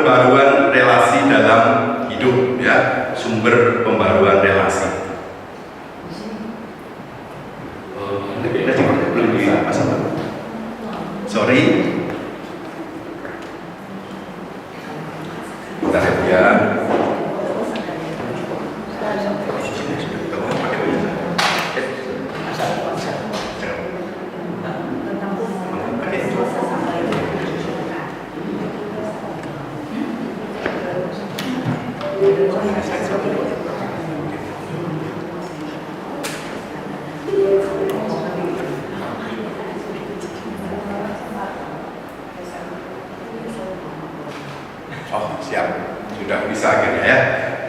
pembaruan relasi dalam hidup, ya, sumber pembaruan relasi. Belum dipasang. Sorry. Bentar ya. Oh, siap. Sudah bisa akhirnya ya.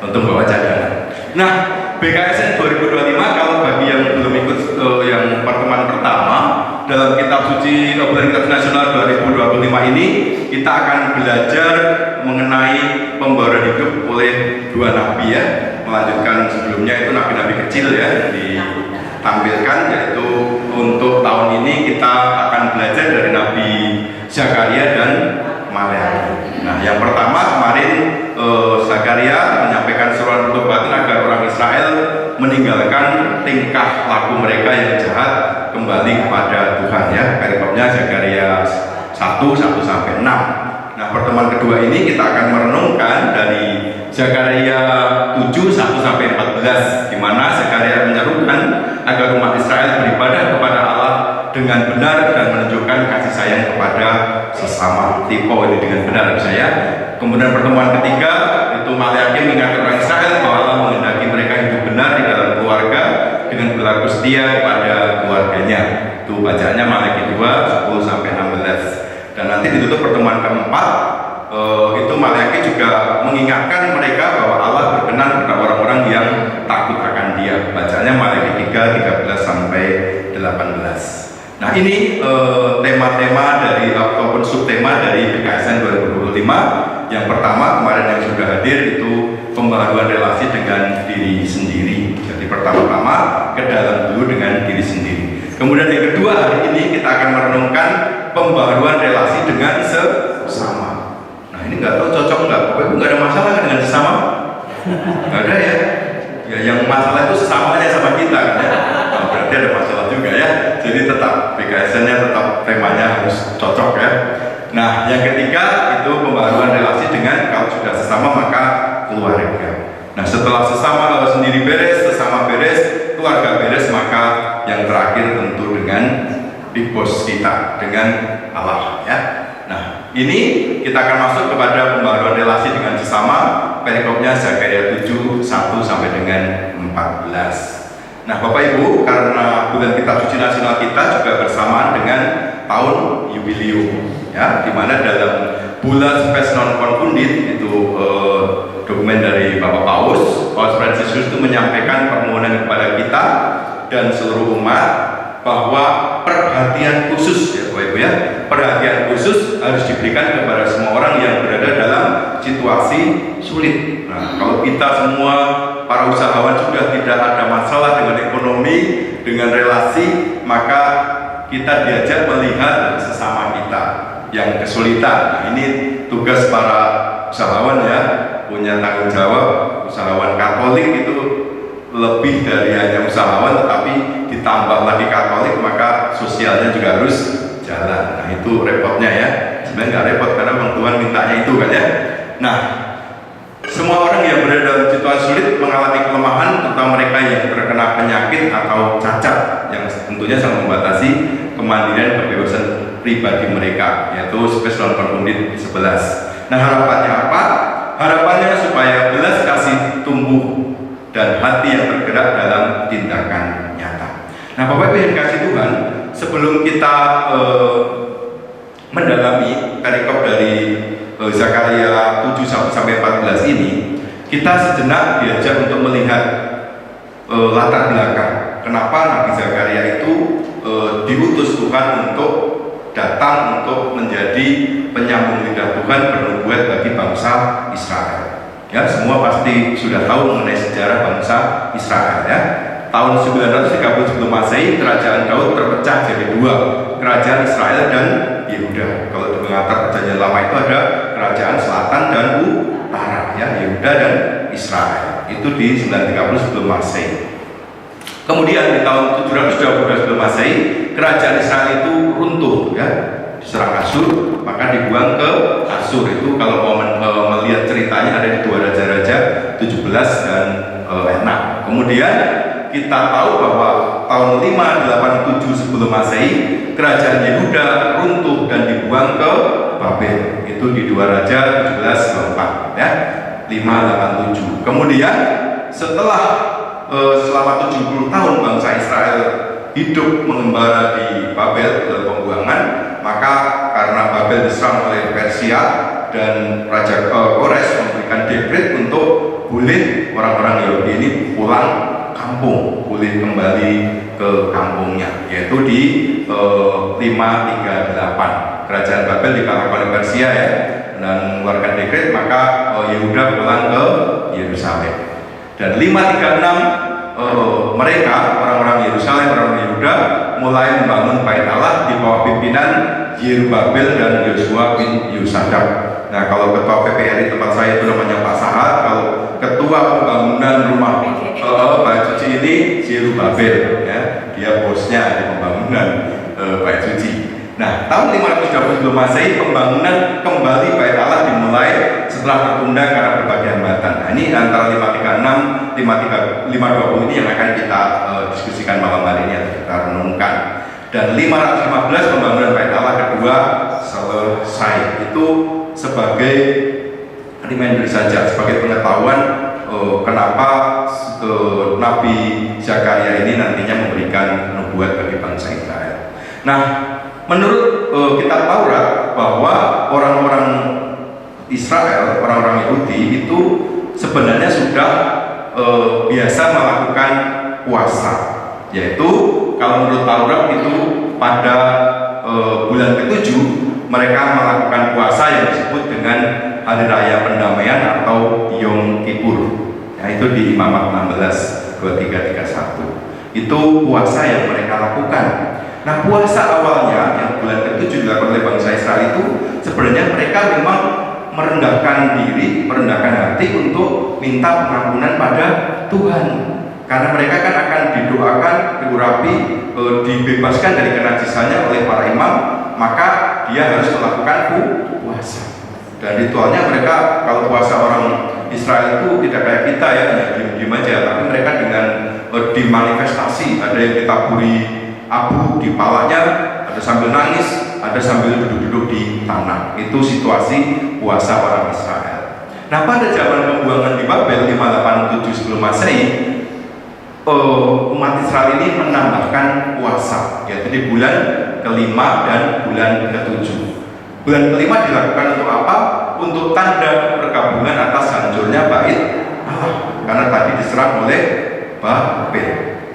Untung bawa cadangan. Nah, BKSN 2025 kalau bagi yang belum ikut yang pertemuan pertama dalam Kitab Suci Bulan Kitab Nasional 2025 ini, kita akan belajar mengenai pembaruan hidup oleh dua nabi ya. Melanjutkan sebelumnya itu nabi-nabi kecil ya ditampilkan, yaitu untuk tahun ini kita akan belajar dari Nabi Zakaria dan Maleakhi. Nah, yang pertama kemarin Zakaria menyampaikan seruan pertobatan agar orang Israel meninggalkan tingkah laku mereka yang jahat kembali kepada Tuhan ya. Perikopnya Zakaria 1:1-6. Nah, pertemuan kedua ini kita akan merenungkan dari Zakaria 7:1-14, di mana Zakaria menyerukan agar umat Israel beribadah kepada Allah dengan benar dan menunjukkan kasih sayang kepada sesama. Tipe ini dengan benar saya. Kemudian pertemuan ketiga itu Maleakhi mengingatkan orang Israel bahwa Allah menghendaki mereka hidup benar di dalam keluarga dengan berlaku setia kepada keluarganya. Itu bacaannya Maleakhi 2:10-16. Dan nanti ditutup pertemuan keempat itu Maleakhi juga mengingatkan mereka bahwa Allah berkenan kepada orang-orang yang takut akan Dia. Bacanya Maleakhi 3:13-18. Nah, ini tema-tema dari ataupun subtema dari BKSN 2025. Yang pertama kemarin yang sudah hadir itu pembaruan relasi dengan diri sendiri. Jadi pertama-tama ke dalam dulu dengan diri sendiri. Kemudian yang kedua hari ini kita akan merenungkan pembaruan relasi dengan sesama. Nah, ini nggak tahu cocok nggak? Pokoknya nggak ada masalah kan dengan sesama? Nggak ada ya? Ya, yang masalah itu sesamanya sama kita kan ya? Nah, berarti ada masalah juga ya. Jadi tetap BKSN-nya tetap temanya harus cocok ya. Nah, yang ketiga itu pembaruan relasi dengan kalau sudah sesama maka keluarga. Nah, setelah sesama kalau sendiri beres, sesama beres, keluarga beres, maka yang terakhir tentu dengan Big Boss kita, dengan Allah ya. Nah, ini kita akan masuk kepada pembaruan relasi dengan sesama. Perikopnya Zakaria 7:1-14. Nah, Bapak Ibu, karena bulan Kitab Suci Nasional kita juga bersamaan dengan tahun jubileum ya, di mana dalam bulan Spes Non Confundit itu dokumen dari Bapak Paus Fransiskus itu menyampaikan permohonan kepada kita dan seluruh umat bahwa perhatian khusus ya Bapak Ibu ya, perhatian khusus harus diberikan kepada semua orang yang berada dalam situasi sulit. Nah, kalau kita semua para usahawan sudah tidak ada masalah dengan ekonomi, dengan relasi, maka kita diajak melihat sesama kita yang kesulitan. Nah, ini tugas para usahawan ya, punya tanggung jawab. Usahawan Katolik itu lebih dari hanya usahawan, tetapi ditambah lagi Katolik, maka sosialnya juga harus jalan. Nah, itu repotnya ya. Sebenarnya nggak repot karena Bang Tuhan mintanya itu kan ya. Nah, semua orang yang berada dalam situasi sulit mengalami kelemahan, terutama mereka yang terkena penyakit atau cacat yang tentunya sangat membatasi kemandirian kebebasan pribadi mereka, yaitu Spes Non Confundit 11. Nah, harapannya apa? Harapannya supaya belas kasih tumbuh dan hati yang tergerak dalam tindakan nyata. Nah, Bapak Ibu yang kasih Tuhan, sebelum kita mendalami perikop dari Zakaria 7:1-14 ini, kita sejenak diajak untuk melihat latar belakang kenapa Nabi Zakaria itu diutus Tuhan untuk datang untuk menjadi penyambung lidah Tuhan bernubuat bagi bangsa Israel. Ya, semua pasti sudah tahu mengenai sejarah bangsa Israel ya. Tahun 930 sebelum Masehi, kerajaan Daud terpecah jadi dua. kerajaan Israel dan Yehuda. Kalau di pengantar perjanjian lama itu ada kerajaan selatan dan utara, ya, Yehuda dan Israel. Itu di 930 sebelum Masehi. Kemudian di tahun 712 sebelum Masehi, kerajaan Israel itu runtuh, ya, diserang Asyur, maka dibuang ke Asyur. Itu kalau mau melihat ceritanya ada di 2 Raja-Raja 17 dan 6. Kemudian kita tahu bahwa tahun 587 sebelum Masehi, kerajaan Yehuda runtuh dan dibuang ke Babel. Itu di 2 Raja 17 4, ya, 587. Kemudian setelah selama 70 tahun bangsa Israel hidup mengembara di Babel dalam pembuangan, maka karena Babel diserang oleh Persia dan Raja Kores memberikan dekret untuk boleh orang-orang Yahudi ini pulang kampung, boleh kembali ke kampungnya, yaitu di 538. Kerajaan Babel dikalahkan oleh Persia, ya, dan mengeluarkan dekret, maka Yehuda pulang ke Yerusalem. Dan 536 mereka, orang-orang Yerusalem, orang Yehuda, mulai membangun bait Allah di bawah pimpinan Yerubabel dan Yosua bin Yosadak. Nah, kalau ketua PPR di tempat saya itu namanya Pak Sahat, kalau ketua pembangunan rumah bait suci ini Yerubabel, ya, dia bosnya di pembangunan bait suci. Nah, tahun 530 sebelum Masehi, pembangunan kembali bait Allah dimulai setelah tertunda karena berbagai hambatan. Nah, ini antara 536, 520 ini yang akan kita diskusikan malam hari ini atau kita renungkan. Dan 515 pembangunan bait Allah kedua selesai. Itu sebagai reminder saja, sebagai pengetahuan kenapa Nabi Zakaria ini nantinya memberikan nubuat bagi bangsa Israel. Nah, menurut kitab Taurat, bahwa orang-orang Israel, orang-orang Yahudi itu sebenarnya sudah biasa melakukan puasa, yaitu kalau menurut Taurat itu pada bulan ke-7 mereka melakukan puasa yang disebut dengan Hari Raya Pendamaian atau Yom Kippur. Nah, itu di Imamat 16 2331. Itu puasa yang mereka lakukan. Nah, puasa awalnya yang bulan ke-7 dilakukan oleh bangsa Israel itu sebenarnya mereka memang merendahkan diri, merendahkan hati untuk minta pengampunan pada Tuhan. Karena mereka kan akan didoakan, diurapi, dibebaskan dari kenajisannya oleh para imam, maka dia harus melakukan puasa. Dan ritualnya mereka, kalau puasa orang Israel itu tidak kayak kita, ya, hanya diam-diam aja, tapi mereka dengan dimanifestasi, ada yang ditaburi abu di palanya, ada sambil nangis, ada sambil duduk-duduk di tanah. Itu situasi puasa orang Israel. Nah, pada zaman pembuangan di Babel 587 sebelum Masehi, umat Israel ini menambahkan puasa, yaitu di bulan ke-5 dan bulan ke-7. Bulan ke-5 dilakukan untuk apa? Untuk tanda perkabungan atas hancurnya bait Allah, karena tadi diserang oleh Babel.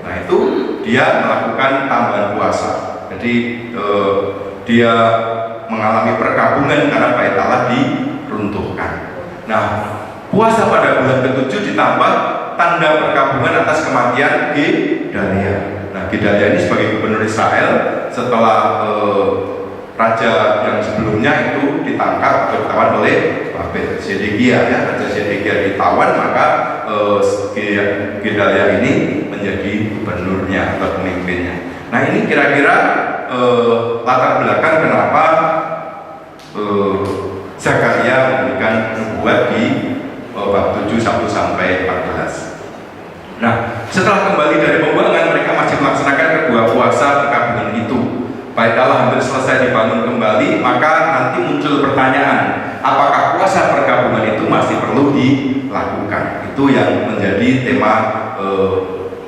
Nah, itu dia melakukan tambahan puasa. Jadi dia mengalami perkabungan karena bait Allah diruntuhkan. Nah, puasa pada bulan ke-7 ditambah tanda perkabungan atas kematian Gedalia. Nah, Gedalia ini sebagai gubernur Israel setelah raja yang sebelumnya itu ditangkap atau ditawan oleh Babel, Zedekia, ya, Raja Zedekia ditawan, maka Gedalia ini menjadi gubernurnya atau pemimpinnya. Nah, ini kira-kira latar belakang kenapa Zakaria memberikan nubuat di bab 7 1 sampai 14. Nah, setelah kembali dari pembuangan, mereka masih melaksanakan kedua puasa perkabungan itu. Bait Allah hampir selesai dibangun kembali, maka nanti muncul pertanyaan, apakah puasa perkabungan itu masih perlu dilakukan? Itu yang menjadi tema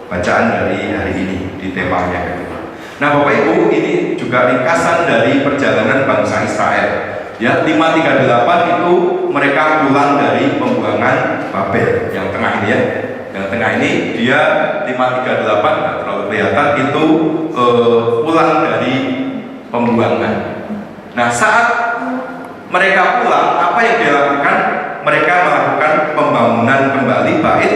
bacaan dari hari ini, di temanya kedua. Nah, Bapak Ibu, ini juga ringkasan dari perjalanan bangsa Israel. Ya, 538 itu mereka pulang dari pembuangan Babel. Yang tengah ini, ya, yang tengah ini dia 538, nggak terlalu kelihatan, itu pulang dari pembuangan. Nah, saat mereka pulang, apa yang dia lakukan? Mereka melakukan pembangunan kembali bait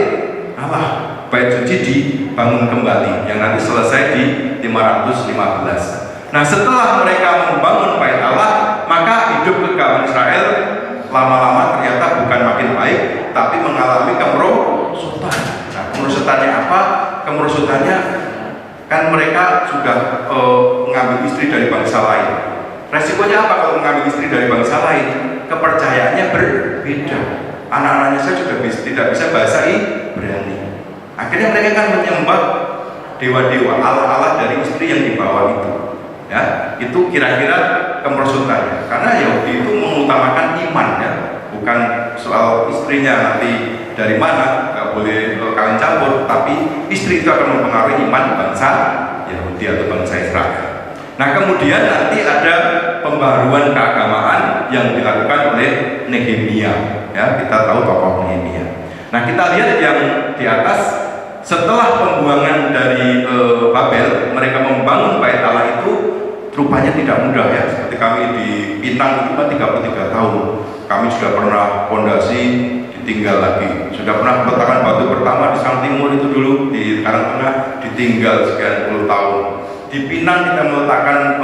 Allah. Bait suci dibangun kembali, yang nanti selesai di 515. Nah, setelah mereka membangun bait Allah, maka hidup keagamaan Israel lama-lama ternyata bukan makin baik, tapi mengalami kemerosotan. Nah, kemerosotannya apa? Kemerosotannya kan mereka sudah mengambil istri dari bangsa lain. Resikonya apa kalau mengambil istri dari bangsa lain? Kepercayaannya berbeda. Anak-anaknya saya juga tidak bisa bahasa Ibrani. Akhirnya mereka kan menyembah dewa-dewa, Allah-Allah dari istri yang dibawa itu. Ya, itu kira-kira kemerosotannya. Karena Yahudi itu mengutamakan iman, ya, bukan soal istrinya nanti dari mana, nggak boleh kawin campur, tapi istri itu akan mempengaruhi iman bangsa Yahudi atau bangsa Israel. Nah, kemudian nanti ada pembaruan keagamaan yang dilakukan oleh Nehemia. Ya, kita tahu tokoh Nehemia. Nah, kita lihat yang di atas. Setelah pembuangan dari Babel, mereka membangun bait Allah itu rupanya tidak mudah, ya. Seperti kami di Pinang itu kan 33 tahun. Kami sudah pernah fondasi ditinggal lagi. Sudah pernah meletakkan batu pertama di Sang Timur itu dulu, di Karangtengah ditinggal sekian puluh tahun. Di Pinang kita meletakkan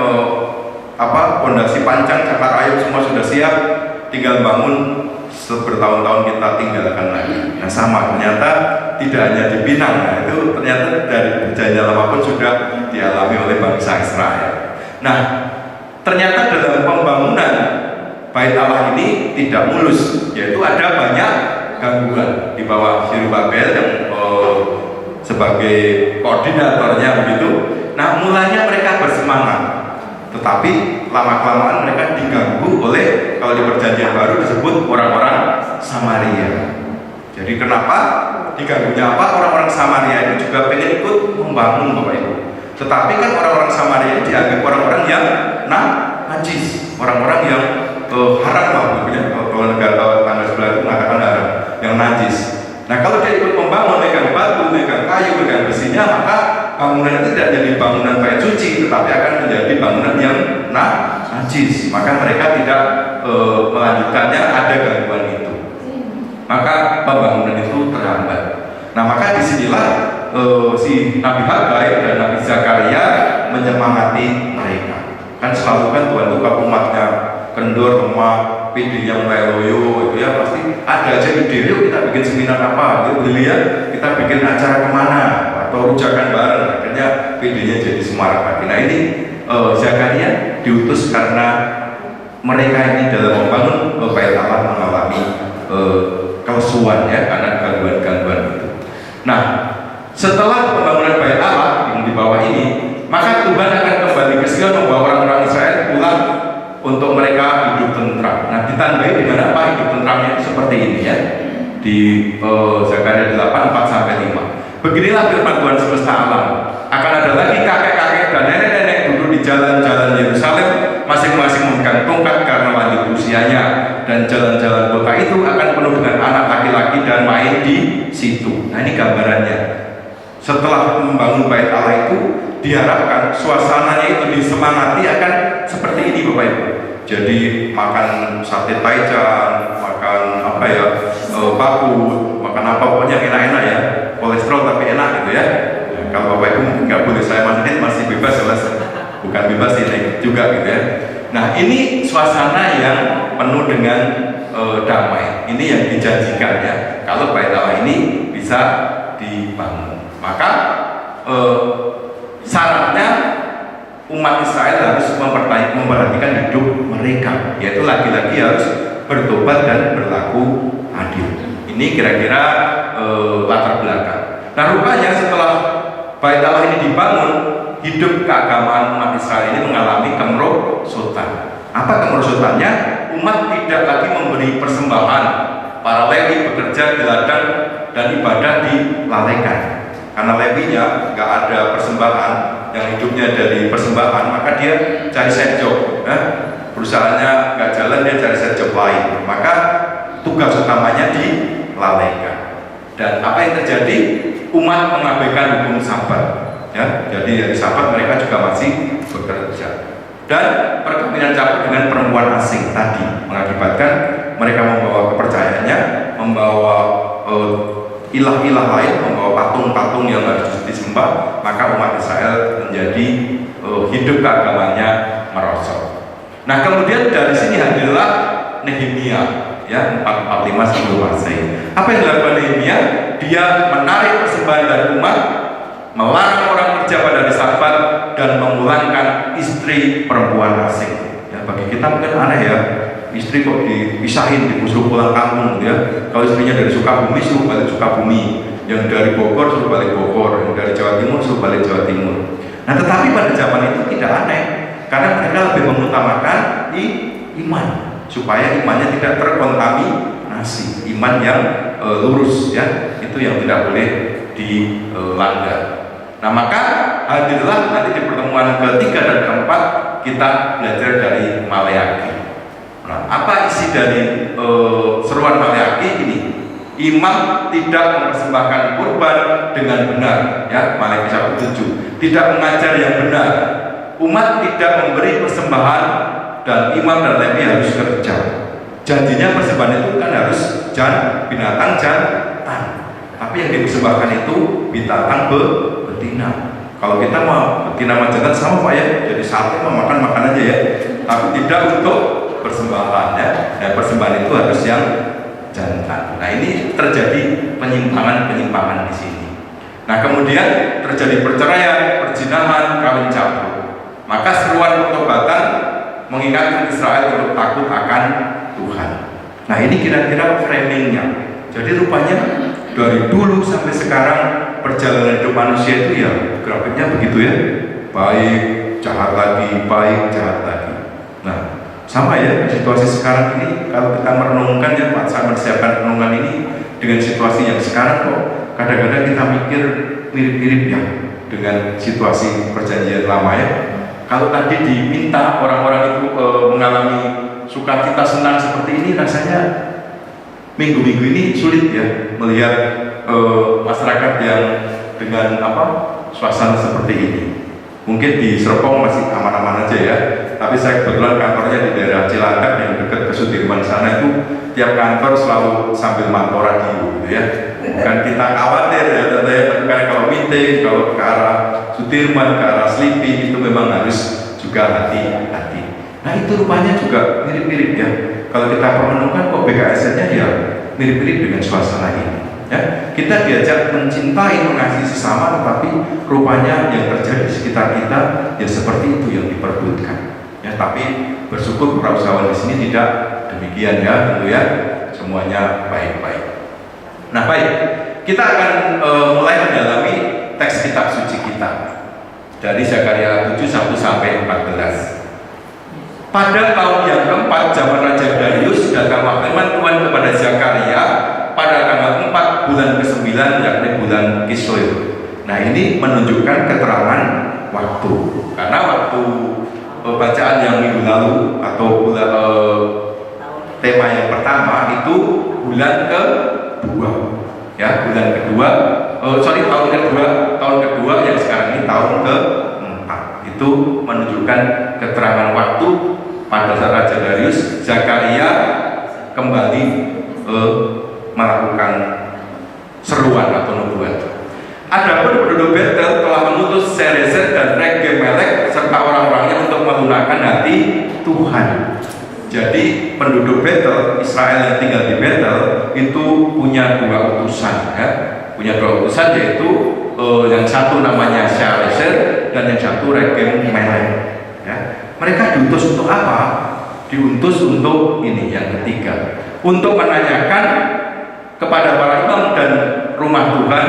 fondasi pancang, cakar ayam semua sudah siap, tinggal bangun bertahun-tahun kita tinggalkan lagi. Nah, sama ternyata tidak hanya di Pinang, nah, itu ternyata dari perjanjian lama pun sudah dialami oleh bangsa Israel. Nah, ternyata dalam pembangunan bait Allah ini tidak mulus, yaitu ada banyak gangguan di bawah Zerubabel yang sebagai koordinatornya begitu. Nah, mulanya mereka bersemangat, tetapi lama-kelamaan mereka diganggu oleh, kalau di perjanjian baru disebut orang-orang Samaria. Jadi kenapa diganggunya apa? Orang-orang Samaria ini juga pengen ikut membangun, Bapak Ibu. Tetapi kan orang-orang Samaria ini dianggap orang-orang yang najis, orang-orang yang haram lah, kalau negara tangga sebelah itu mengatakan haram, yang najis. Nah, kalau dia ikut membangun, megang batu, megang kayu, megang besinya, maka bangunan itu tidak jadi bangunan bait suci, tetapi akan menjadi bangunan yang najis. Maka mereka tidak melanjutkannya, ada gangguan itu. Maka pembangunan itu terhambat. Nah, maka disinilah si Nabi Hagai dan Nabi Zakaria menyemangati mereka. Kan selalu kan Tuhan buka umatnya kendor, lemah, PD-nya mulai loyo, itu ya pasti ada aja ide, yuk kita bikin seminar apa, yuk lihat kita bikin acara kemana, atau rujakan bareng. Akhirnya PD-nya jadi semarak lagi. Nah, ini Zakaria diutus karena mereka ini dalam membangun bait Allah mengalami kelesuan, ya, karena gangguan-gangguan itu. Nah, setelah pembangunan bait Allah yang di bawah ini, maka Tuhan akan kembali ke Sion membawa orang-orang Israel pulang untuk mereka hidup tentram. Nah, ditandai dengan apa hidup tentramnya itu seperti ini, ya. Di Zakaria 8:4-5. Beginilah firman Tuhan semesta alam. Akan ada lagi kakek-kakek dan nenek-nenek duduk di jalan-jalan Yerusalem, masing-masing memegang tongkat karena lanjut usianya, dan jalan-jalan kota itu akan penuh dengan anak laki-laki dan main di situ. Nah, ini gambarannya. Setelah membangun bait Allah itu, diharapkan suasananya itu disemangati akan seperti ini, Bapak Ibu. Jadi makan sate taichan, makan paku, makan apa pokoknya enak-enak, ya. Kolesterol tapi enak gitu, ya. Kalau Bapak Ibu nggak boleh saya masakin, masih bebas, jelas. Bukan bebas ini juga gitu, ya. Nah, ini suasana yang penuh dengan damai. Ini yang dijanjikan, ya. Kalau bait Allah ini bisa dibangun, maka syaratnya umat Israel harus memperhatikan hidup mereka, yaitu laki-laki harus bertobat dan berlaku adil. Ini kira-kira latar belakang. Nah, rupanya setelah bait Allah ini dibangun, hidup keagamaan umat Israel ini mengalami kemerosotan. Apa kemerosotannya? Umat tidak lagi memberi persembahan. Para Lewi bekerja di ladang dan ibadah dilalaikan. Karena Lewinya nggak ada persembahan, yang hidupnya dari persembahan, maka dia cari side job. Perusahaannya nggak jalan, dia cari side job lain. Maka tugas utamanya dilalaikan. Dan apa yang terjadi? Umat mengabaikan hukum Sabat. Ya, jadi dari Sabat mereka juga masih bekerja. Dan perkawinan campur dengan perempuan asing tadi mengakibatkan mereka membawa kepercayaannya, membawa ilah-ilah lain, membawa patung-patung yang harus disembah. Maka umat Israel menjadi hidup keagamannya merosot. Nah kemudian dari sini hadirlah Nehemia, ya 445 sebelum Masehi. Apa yang dilakukan Nehemia? Dia menarik persembahan dari umat, melarang orang kerja pada hari Sabat, dan memulangkan istri perempuan asing. Ya, bagi kita mungkin aneh ya, istri kok dipisahin, disuruh pulang kampung, ya. Kalau istrinya dari Sukabumi suruh balik Sukabumi, yang dari Bogor suruh balik Bogor, yang dari Jawa Timur suruh balik Jawa Timur. Nah tetapi pada zaman itu tidak aneh, karena mereka lebih mengutamakan iman, supaya imannya tidak terkontaminasi, iman yang lurus, ya, itu yang tidak boleh dilanggar. Nah maka hadirlah nanti di pertemuan ketiga dan keempat kita belajar dari Maleakhi. Nah apa isi dari seruan Maleakhi ini? Imam tidak mempersembahkan kurban dengan benar, ya, Maleakhi 1:7. Tidak mengajar yang benar. Umat tidak memberi persembahan dan imam dan Lewi harus kerja. Janjinya persembahan itu kan harus binatang jantan. Tapi yang dipersembahkan itu binatang betina. Kalau kita mau betina sama jantan sama Pak ya, jadi sate mau makan aja ya. Tapi tidak untuk persembahan, ya. Dan persembahan itu harus yang jantan. Nah ini terjadi penyimpangan di sini. Nah kemudian terjadi perceraian, perzinahan, kawin campur. Maka seruan pertobatan mengingatkan Israel untuk takut akan Tuhan. Nah ini kira-kira framingnya. Jadi rupanya dari dulu sampai sekarang perjalanan hidup manusia itu ya grafiknya begitu ya, baik jahat lagi, baik jahat lagi. Nah sama ya situasi sekarang ini, kalau kita merenungkan ya Pak, saya mempersiapkan renungan ini dengan situasi yang sekarang kok kadang-kadang kita mikir mirip-mirip ya dengan situasi perjanjian lama ya. Kalau tadi diminta orang-orang itu mengalami sukacita senang seperti ini, rasanya minggu-minggu ini sulit ya melihat masyarakat yang dengan suasana seperti ini. Mungkin di Serpong masih aman-aman aja ya, tapi saya kebetulan kantornya di daerah Cilangkap yang dekat ke Sudirman sana itu tiap kantor selalu sambil mantau radio gitu ya. Bukan kita khawatir ya, tapi kalau meeting, kalau ke arah Sudirman, ke arah Slipi itu memang harus juga hati-hati. Nah itu rupanya juga mirip-mirip ya. Kalau kita permenungkan kok BKSN-nya ya mirip-mirip dengan suasana ini. Ya, kita diajak mencintai, mengasihi sesama, tetapi rupanya yang terjadi di sekitar kita ya seperti itu yang diperbutkan. Ya, tapi bersyukur para usahawan di sini tidak demikian ya, tentu ya, semuanya baik-baik. Nah baik, kita akan mulai mendalami teks kitab suci kita dari Zakaria 7 1 sampai 14. Pada tahun yang keempat zaman Raja Darius datanglah firman Tuhan kepada Zakaria pada tanggal 4 bulan ke-9 yakni bulan Kislev. Nah ini menunjukkan keterangan waktu, karena waktu bacaan yang minggu lalu atau bulan tema yang pertama itu bulan kedua, ya bulan kedua, tahun kedua yang sekarang ini tahun ke-4 itu menunjukkan keterangan waktu pada saat Raja Darius Zakaria kembali melakukan seruan atau nubuat. Adapun penduduk Betel telah mengutus Serezer dan Rege-Melek serta orang-orangnya untuk melunakkan hati Tuhan. Jadi penduduk Betel, Israel yang tinggal di Betel itu punya dua utusan ya. Punya dua utusan yaitu yang satu namanya Serezer dan yang satu Rege-Melek ya. Mereka diutus untuk apa? Diutus untuk ini yang ketiga, untuk menanyakan kepada para imam dan rumah Tuhan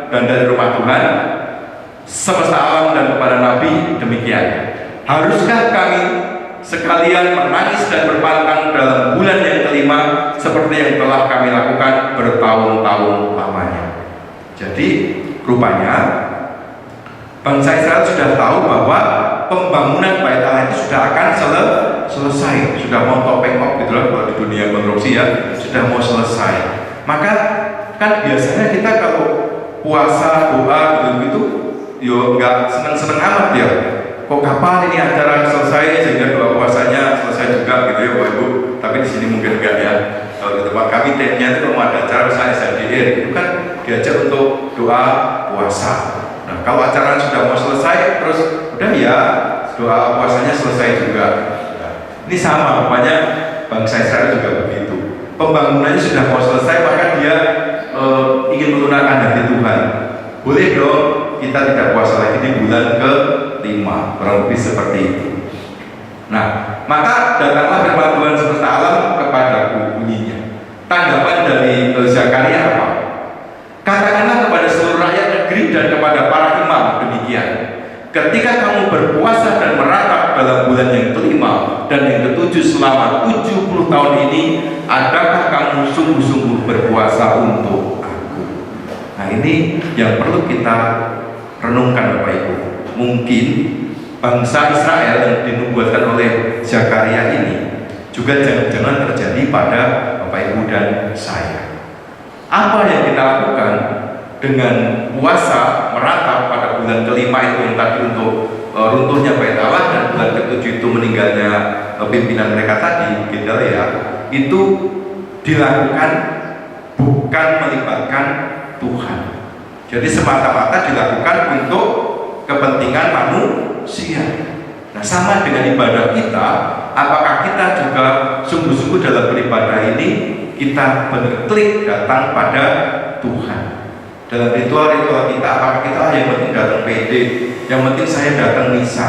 dan dari rumah Tuhan semesta alam dan kepada Nabi demikian. Haruskah kami sekalian menangis dan berpantang dalam bulan yang kelima seperti yang telah kami lakukan bertahun-tahun lamanya? Jadi rupanya bangsa Israel sudah tahu bahwa pembangunan Bait Allah itu sudah akan selesai, sudah mau topeng-op gitu loh kalau di dunia konstruksi ya, sudah mau selesai. Maka kan biasanya kita kalau puasa, doa gitu-gitu yo nggak seneng-seneng amat ya. Kok kapan ini acara selesai sehingga doa puasanya selesai juga gitu ya Bapak Ibu. Tapi di sini mungkin enggak ya. Kalau di tempat kami timnya itu kalau ada acara misalnya SMDR itu kan diajak untuk doa puasa. Nah kalau acara sudah mau selesai terus udah ya doa puasanya selesai juga. Nah, ini sama, rupanya bangsa Israel juga begitu. Pembangunannya sudah mau selesai, maka dia ingin melunakkan hati Tuhan. Boleh dong kita tidak puasa lagi di bulan ke-5, kurang lebih seperti itu. Nah, maka datanglah firman Tuhan semesta alam kepadaku, bunyinya. Tanggapan dari Zakaria apa? Katakanlah kepada seluruh rakyat negeri dan kepada para imam demikian. Ketika kamu berpuasa dan meratap dalam bulan yang ke-5 dan yang ke-7 selama 70 tahun ini, adakah kamu sungguh-sungguh berpuasa untuk aku? Nah, ini yang perlu kita renungkan Bapak Ibu. Mungkin bangsa Israel yang dinubuatkan oleh Zakaria ini juga jangan-jangan terjadi pada Bapak Ibu dan saya. Apa yang kita lakukan dengan puasa meratap pada bulan ke-5 itu yang tadi untuk runtuhnya Bait Allah, dan bulan ke-7 itu meninggalnya pimpinan mereka tadi, Gedalia, itu dilakukan bukan melibatkan Tuhan. Jadi semata-mata dilakukan untuk kepentingan manusia. Nah, sama dengan ibadah kita, apakah kita juga sungguh-sungguh dalam beribadah ini kita benar-benar datang pada Tuhan? Dalam ritual-ritual kita, apakah kita yang penting datang PD, yang penting saya datang misa,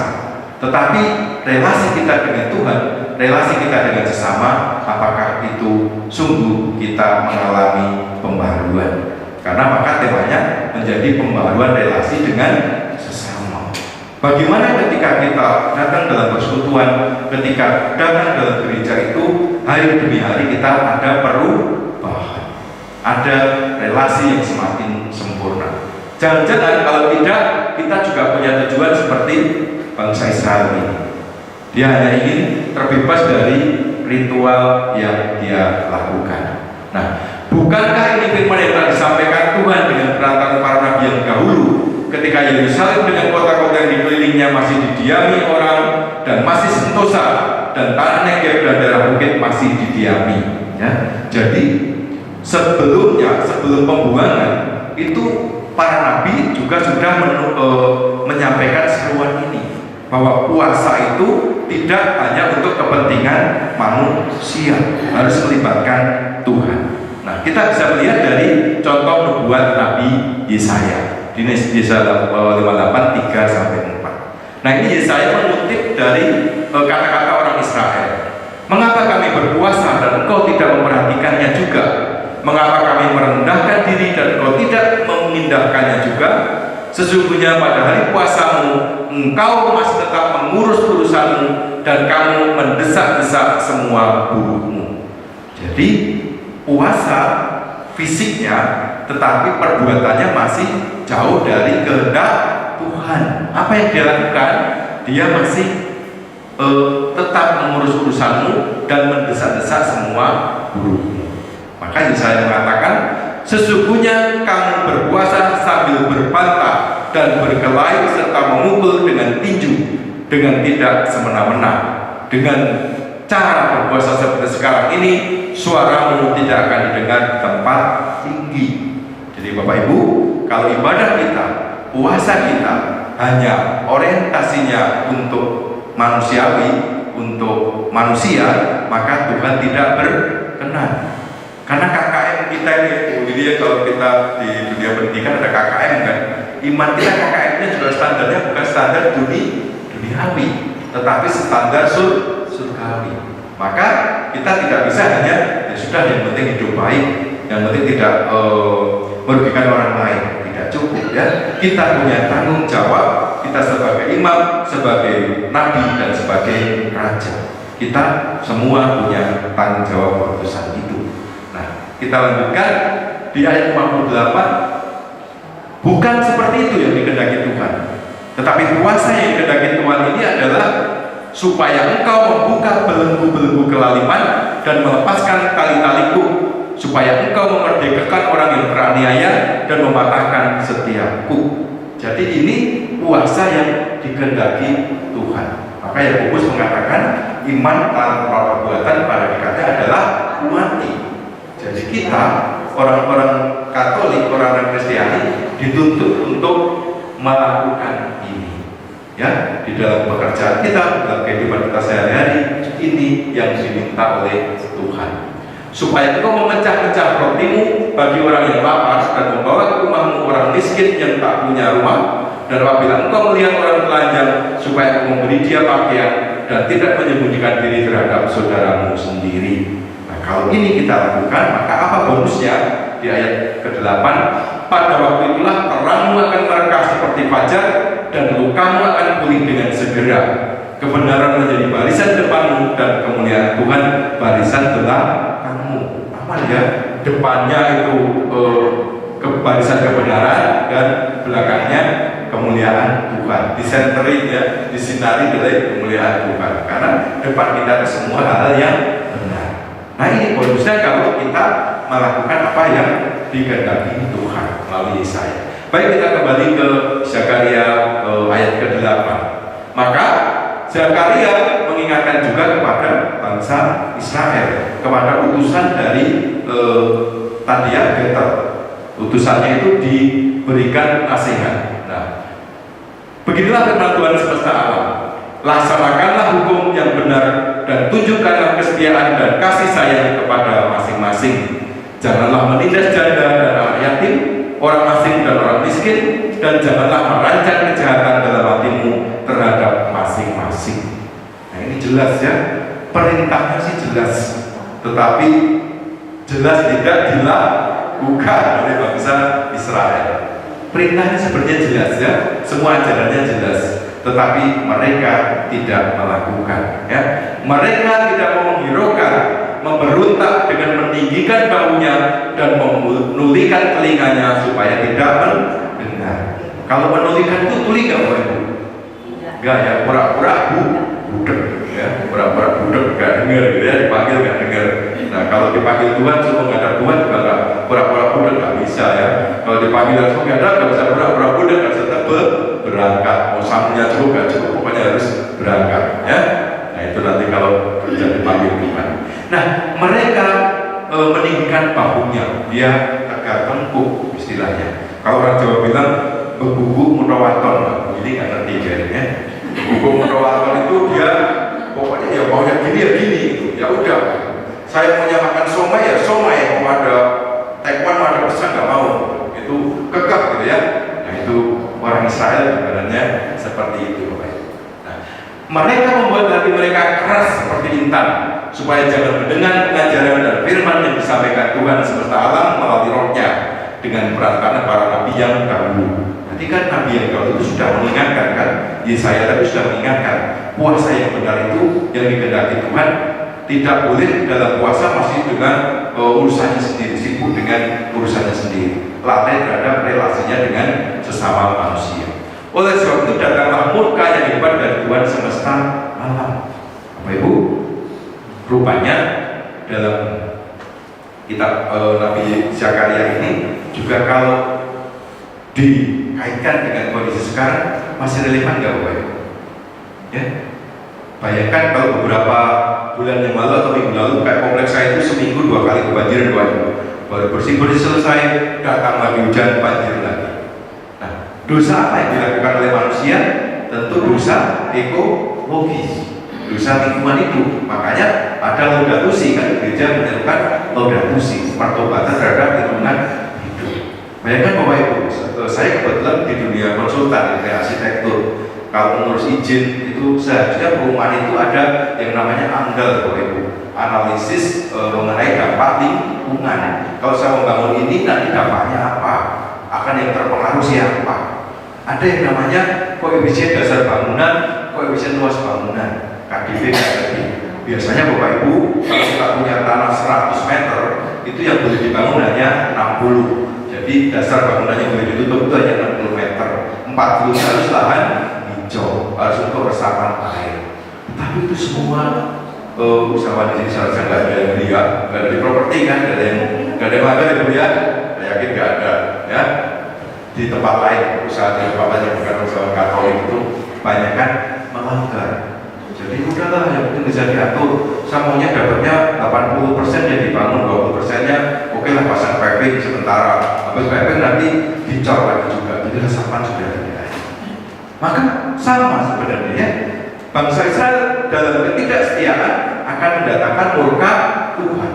tetapi relasi kita dengan Tuhan, relasi kita dengan sesama, apakah itu sungguh kita mengalami pembaharuan? Karena maka temanya menjadi pembaharuan relasi dengan sesama. Bagaimana ketika kita datang dalam persekutuan, ketika datang dalam gereja itu, hari demi hari kita ada perubahan, ada relasi yang semakin sempurna. Jangan-jangan kalau tidak, kita juga punya tujuan seperti bangsa Israel ini. Dia hanya ingin terbebas dari ritual yang dia lakukan. Nah, bukankah ini firman yang telah disampaikan Tuhan dengan perantaraan para nabi yang dahulu, ketika Yerusalem dengan kota-kota yang dikelilingnya masih didiami orang dan masih sentosa, dan tanah Negeb dan daerah bukit masih didiami. Ya, jadi sebelum pembuangan itu para nabi juga sudah menyampaikan seruan ini, bahwa puasa itu tidak hanya untuk kepentingan manusia, harus melibatkan Tuhan. Nah, kita bisa melihat dari contoh nubuat Nabi Yesaya di Yesaya 58 3-4. Nah, ini Yesaya mengutip dari kata-kata orang Israel. Mengapa kami berpuasa dan engkau tidak memperhatikannya juga? Mengapa kami merendahkan diri dan engkau tidak memindahkannya juga? Sesungguhnya pada hari puasamu engkau masih tetap mengurus urusanmu dan kamu mendesak-desak semua buruhmu. Jadi puasa fisiknya, tetapi perbuatannya masih jauh dari kehendak Tuhan. Apa yang dia lakukan? Dia masih tetap mengurus urusanmu dan mendesak-desak semua buruhmu. Maka Yesaya mengatakan, sesungguhnya kamu berpuasa sambil berbantah dan berkelahi serta memukul dengan tinju, dengan tidak semena-mena. Dengan cara berpuasa seperti sekarang ini, suaramu tidak akan didengar di tempat tinggi. Jadi Bapak Ibu, kalau ibadah kita, puasa kita hanya orientasinya untuk manusiawi, untuk manusia, maka Tuhan tidak berkenan. Karena KKM kita ini, kalau kita di dunia pendidikan ada KKM kan, iman kita KKM-nya juga standarnya bukan standar duniawi, tetapi standar surgawi. Maka kita tidak bisa hanya ya sudah, yang penting hidup baik, yang penting tidak merugikan orang lain, tidak cukup ya. Kita punya tanggung jawab, kita sebagai imam, sebagai nabi dan sebagai raja. Kita semua punya tanggung jawab urusan itu. Kita lanjutkan di ayat 48. Bukan seperti itu yang dikehendaki Tuhan, tetapi puasa yang dikehendaki Tuhan ini adalah supaya engkau membuka belenggu-belenggu kelaliman dan melepaskan tali-taliku, supaya engkau memerdekakan orang yang teraniaya dan mematahkan setiapku. Jadi ini puasa yang dikehendaki Tuhan. Maka Yakobus mengatakan iman tanpa perbuatan pada hakikatnya adalah mati. Jadi kita, orang-orang Katolik, orang-orang Kristiani dituntut untuk melakukan ini, ya, di dalam pekerjaan yang diminta oleh Tuhan. Supaya engkau memecah-mecah rotimu bagi orang yang lapar dan membawa ke rumahmu orang miskin yang tak punya rumah. Dan apabila engkau melihat orang telanjang, supaya engkau memberi dia pakaian dan tidak menyembunyikan diri terhadap saudaramu sendiri. Nah, kalau ini kita lakukan, maka apa bonusnya? Di ayat ke-8, pada waktu itulah terangmu akan merekah seperti fajar dan lukamu akan pulih dengan segera. Kebenaran menjadi barisan depanmu dan kemuliaan Tuhan barisan belakangmu. Apa ya? Depannya itu barisan kebenaran dan belakangnya kemuliaan Tuhan. Disenteri ya, disinari oleh kemuliaan Tuhan. Karena depan kita semua hal yang benar. Nah, ini bonusnya kalau kita melakukan apa yang dikehendaki Tuhan melalui Yesaya. Baik, kita kembali ke Zakaria ayat ke-8. Maka Zakaria mengingatkan juga kepada bangsa Israel, kepada utusan dari Tadiah Betel. Utusannya itu diberikan nasihat. Nah, beginilah firman Tuhan semesta alam. Laksanakanlah hukum yang benar dan tunjukkanlah kesetiaan dan kasih sayang kepada masing-masing. Janganlah menindas janda dan anak yatim, orang asing dan orang miskin, dan janganlah merancang kejahatan dalam hatimu terhadap masing-masing. Nah, ini jelas ya, perintahnya sih jelas, tetapi jelas tidak dilakukan oleh bangsa Israel. Perintahnya sebenarnya jelas ya, semua ajarannya jelas, tetapi mereka tidak melakukan ya. Mereka tidak mau menghiraukan, memberontak dengan meninggikan baunya dan menulikan telinganya supaya tidak mendengar. Kalau menulikan itu tuli nggak boleh? Enggak ya, pura-pura budek ya, pura-pura budek nggak dengar gitu ya, dipanggil nggak dengar. Nah, kalau dipanggil Tuhan suruh nggak ada Tuhan juga nggak pura-pura budek, nggak bisa ya. Kalau dipanggil langsung nggak ada, nggak bisa pura-pura budek, nggak bisa berangkat. Mau samunya cukup nggak cukup, pokoknya harus berangkat ya. Nah, itu nanti kalau kerja dipanggil Tuhan. Nah, mereka meninggikan bahunya, dia tegak tengkuk istilahnya. Kalau orang Jawa bilang bebubu mutawaton, ini nggak ngerti jadinya. Bebubu mutawaton itu dia pokoknya ya maunya gini ya gini, gitu. Ya udah, saya maunya makan somai ya somai, mau ada taekwondo mau ada pesan nggak mau, itu kekeh gitu ya. Nah, itu orang Israel sebenarnya seperti itu. Nah, mereka membuat hati mereka keras seperti intan, supaya jangan mendengar pengajaran dan firman yang disampaikan Tuhan semesta alam melalui rohnya dengan perantara para nabi yang dahulu. Nanti kan nabi yang dahulu itu sudah mengingatkan kan, Yesaya tadi sudah mengingatkan puasa yang benar itu yang dikehendaki Tuhan tidak boleh dalam puasa masih dengan urusannya sendiri, sibuk dengan urusannya sendiri, lalai terhadap relasinya dengan sesama manusia. Oleh sebab itu datanglah murka yang hebat dari Tuhan semesta alam. Bapak Ibu, rupanya dalam kitab Nabi Zakaria ini juga kalau dikaitkan dengan kondisi sekarang masih relevan nggak Bapak Ibu? Ya, bayangkan kalau beberapa bulan yang lalu atau minggu lalu kayak kompleks saya itu seminggu 2 kali kebanjiran Bapak Ibu. Baru bersih-bersih selesai, datang lagi hujan, banjir lagi. Nah, dosa apa yang dilakukan oleh manusia? Tentu dosa ekologis, dosa lingkungan hidup. Makanya ada Laudato Si kan, gereja menyerukan Laudato Si, pertobatan terhadap lingkungan hidup. Bayangkan Bapak Ibu, saya kebetulan di dunia konsultan, di arsitektur. Kalau mengurus izin itu seharusnya perumahan itu ada yang namanya AMDAL Bapak Ibu, analisis mengenai dampak lingkungan. Kalau saya membangun ini nanti dampaknya apa? Akan yang terpengaruh siapa? Ada yang namanya koefisien dasar bangunan, koefisien luas bangunan, KDB, KDB. Biasanya Bapak Ibu kalau kita punya tanah 100 meter itu yang boleh dibangun hanya 60. Jadi dasar bangunannya boleh ditutup itu hanya 60 meter. 40 harus lahan hijau, harus untuk resapan air. Tapi itu semua usahawan di sini seharusnya nggak ada yang beli ya, nggak ada di properti kan, nggak ada yang magang ya Bu ya. Saya yakin nggak ada ya. Di tempat lain usaha di tempat lain yang bukan usaha Katolik itu banyak kan melanggar. Jadi udahlah yang penting bisa diatur. Semuanya dapatnya 80% ya dibangun, 20%-nya oke lah pasang paving sementara. Habis paving nanti dicor lagi juga. Jadi resapan sudah tidak. Maka sama sebenarnya bangsa Israel dalam ketidaksetiaan akan mendatangkan murka Tuhan.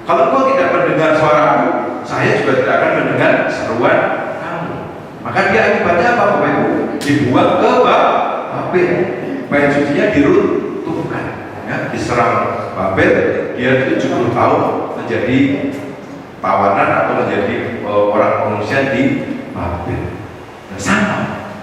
Kalau engkau tidak mendengar suaraku, saya juga tidak akan mendengar seruan kamu. Maka dia akibatnya apa Bapak Ibu? Dibuang ke Babel. Bait sucinya diruntuhkan, ya, diserang Babel. Dia 70 tahun menjadi tawanan atau menjadi orang pengungsian di Babel. Nah, sama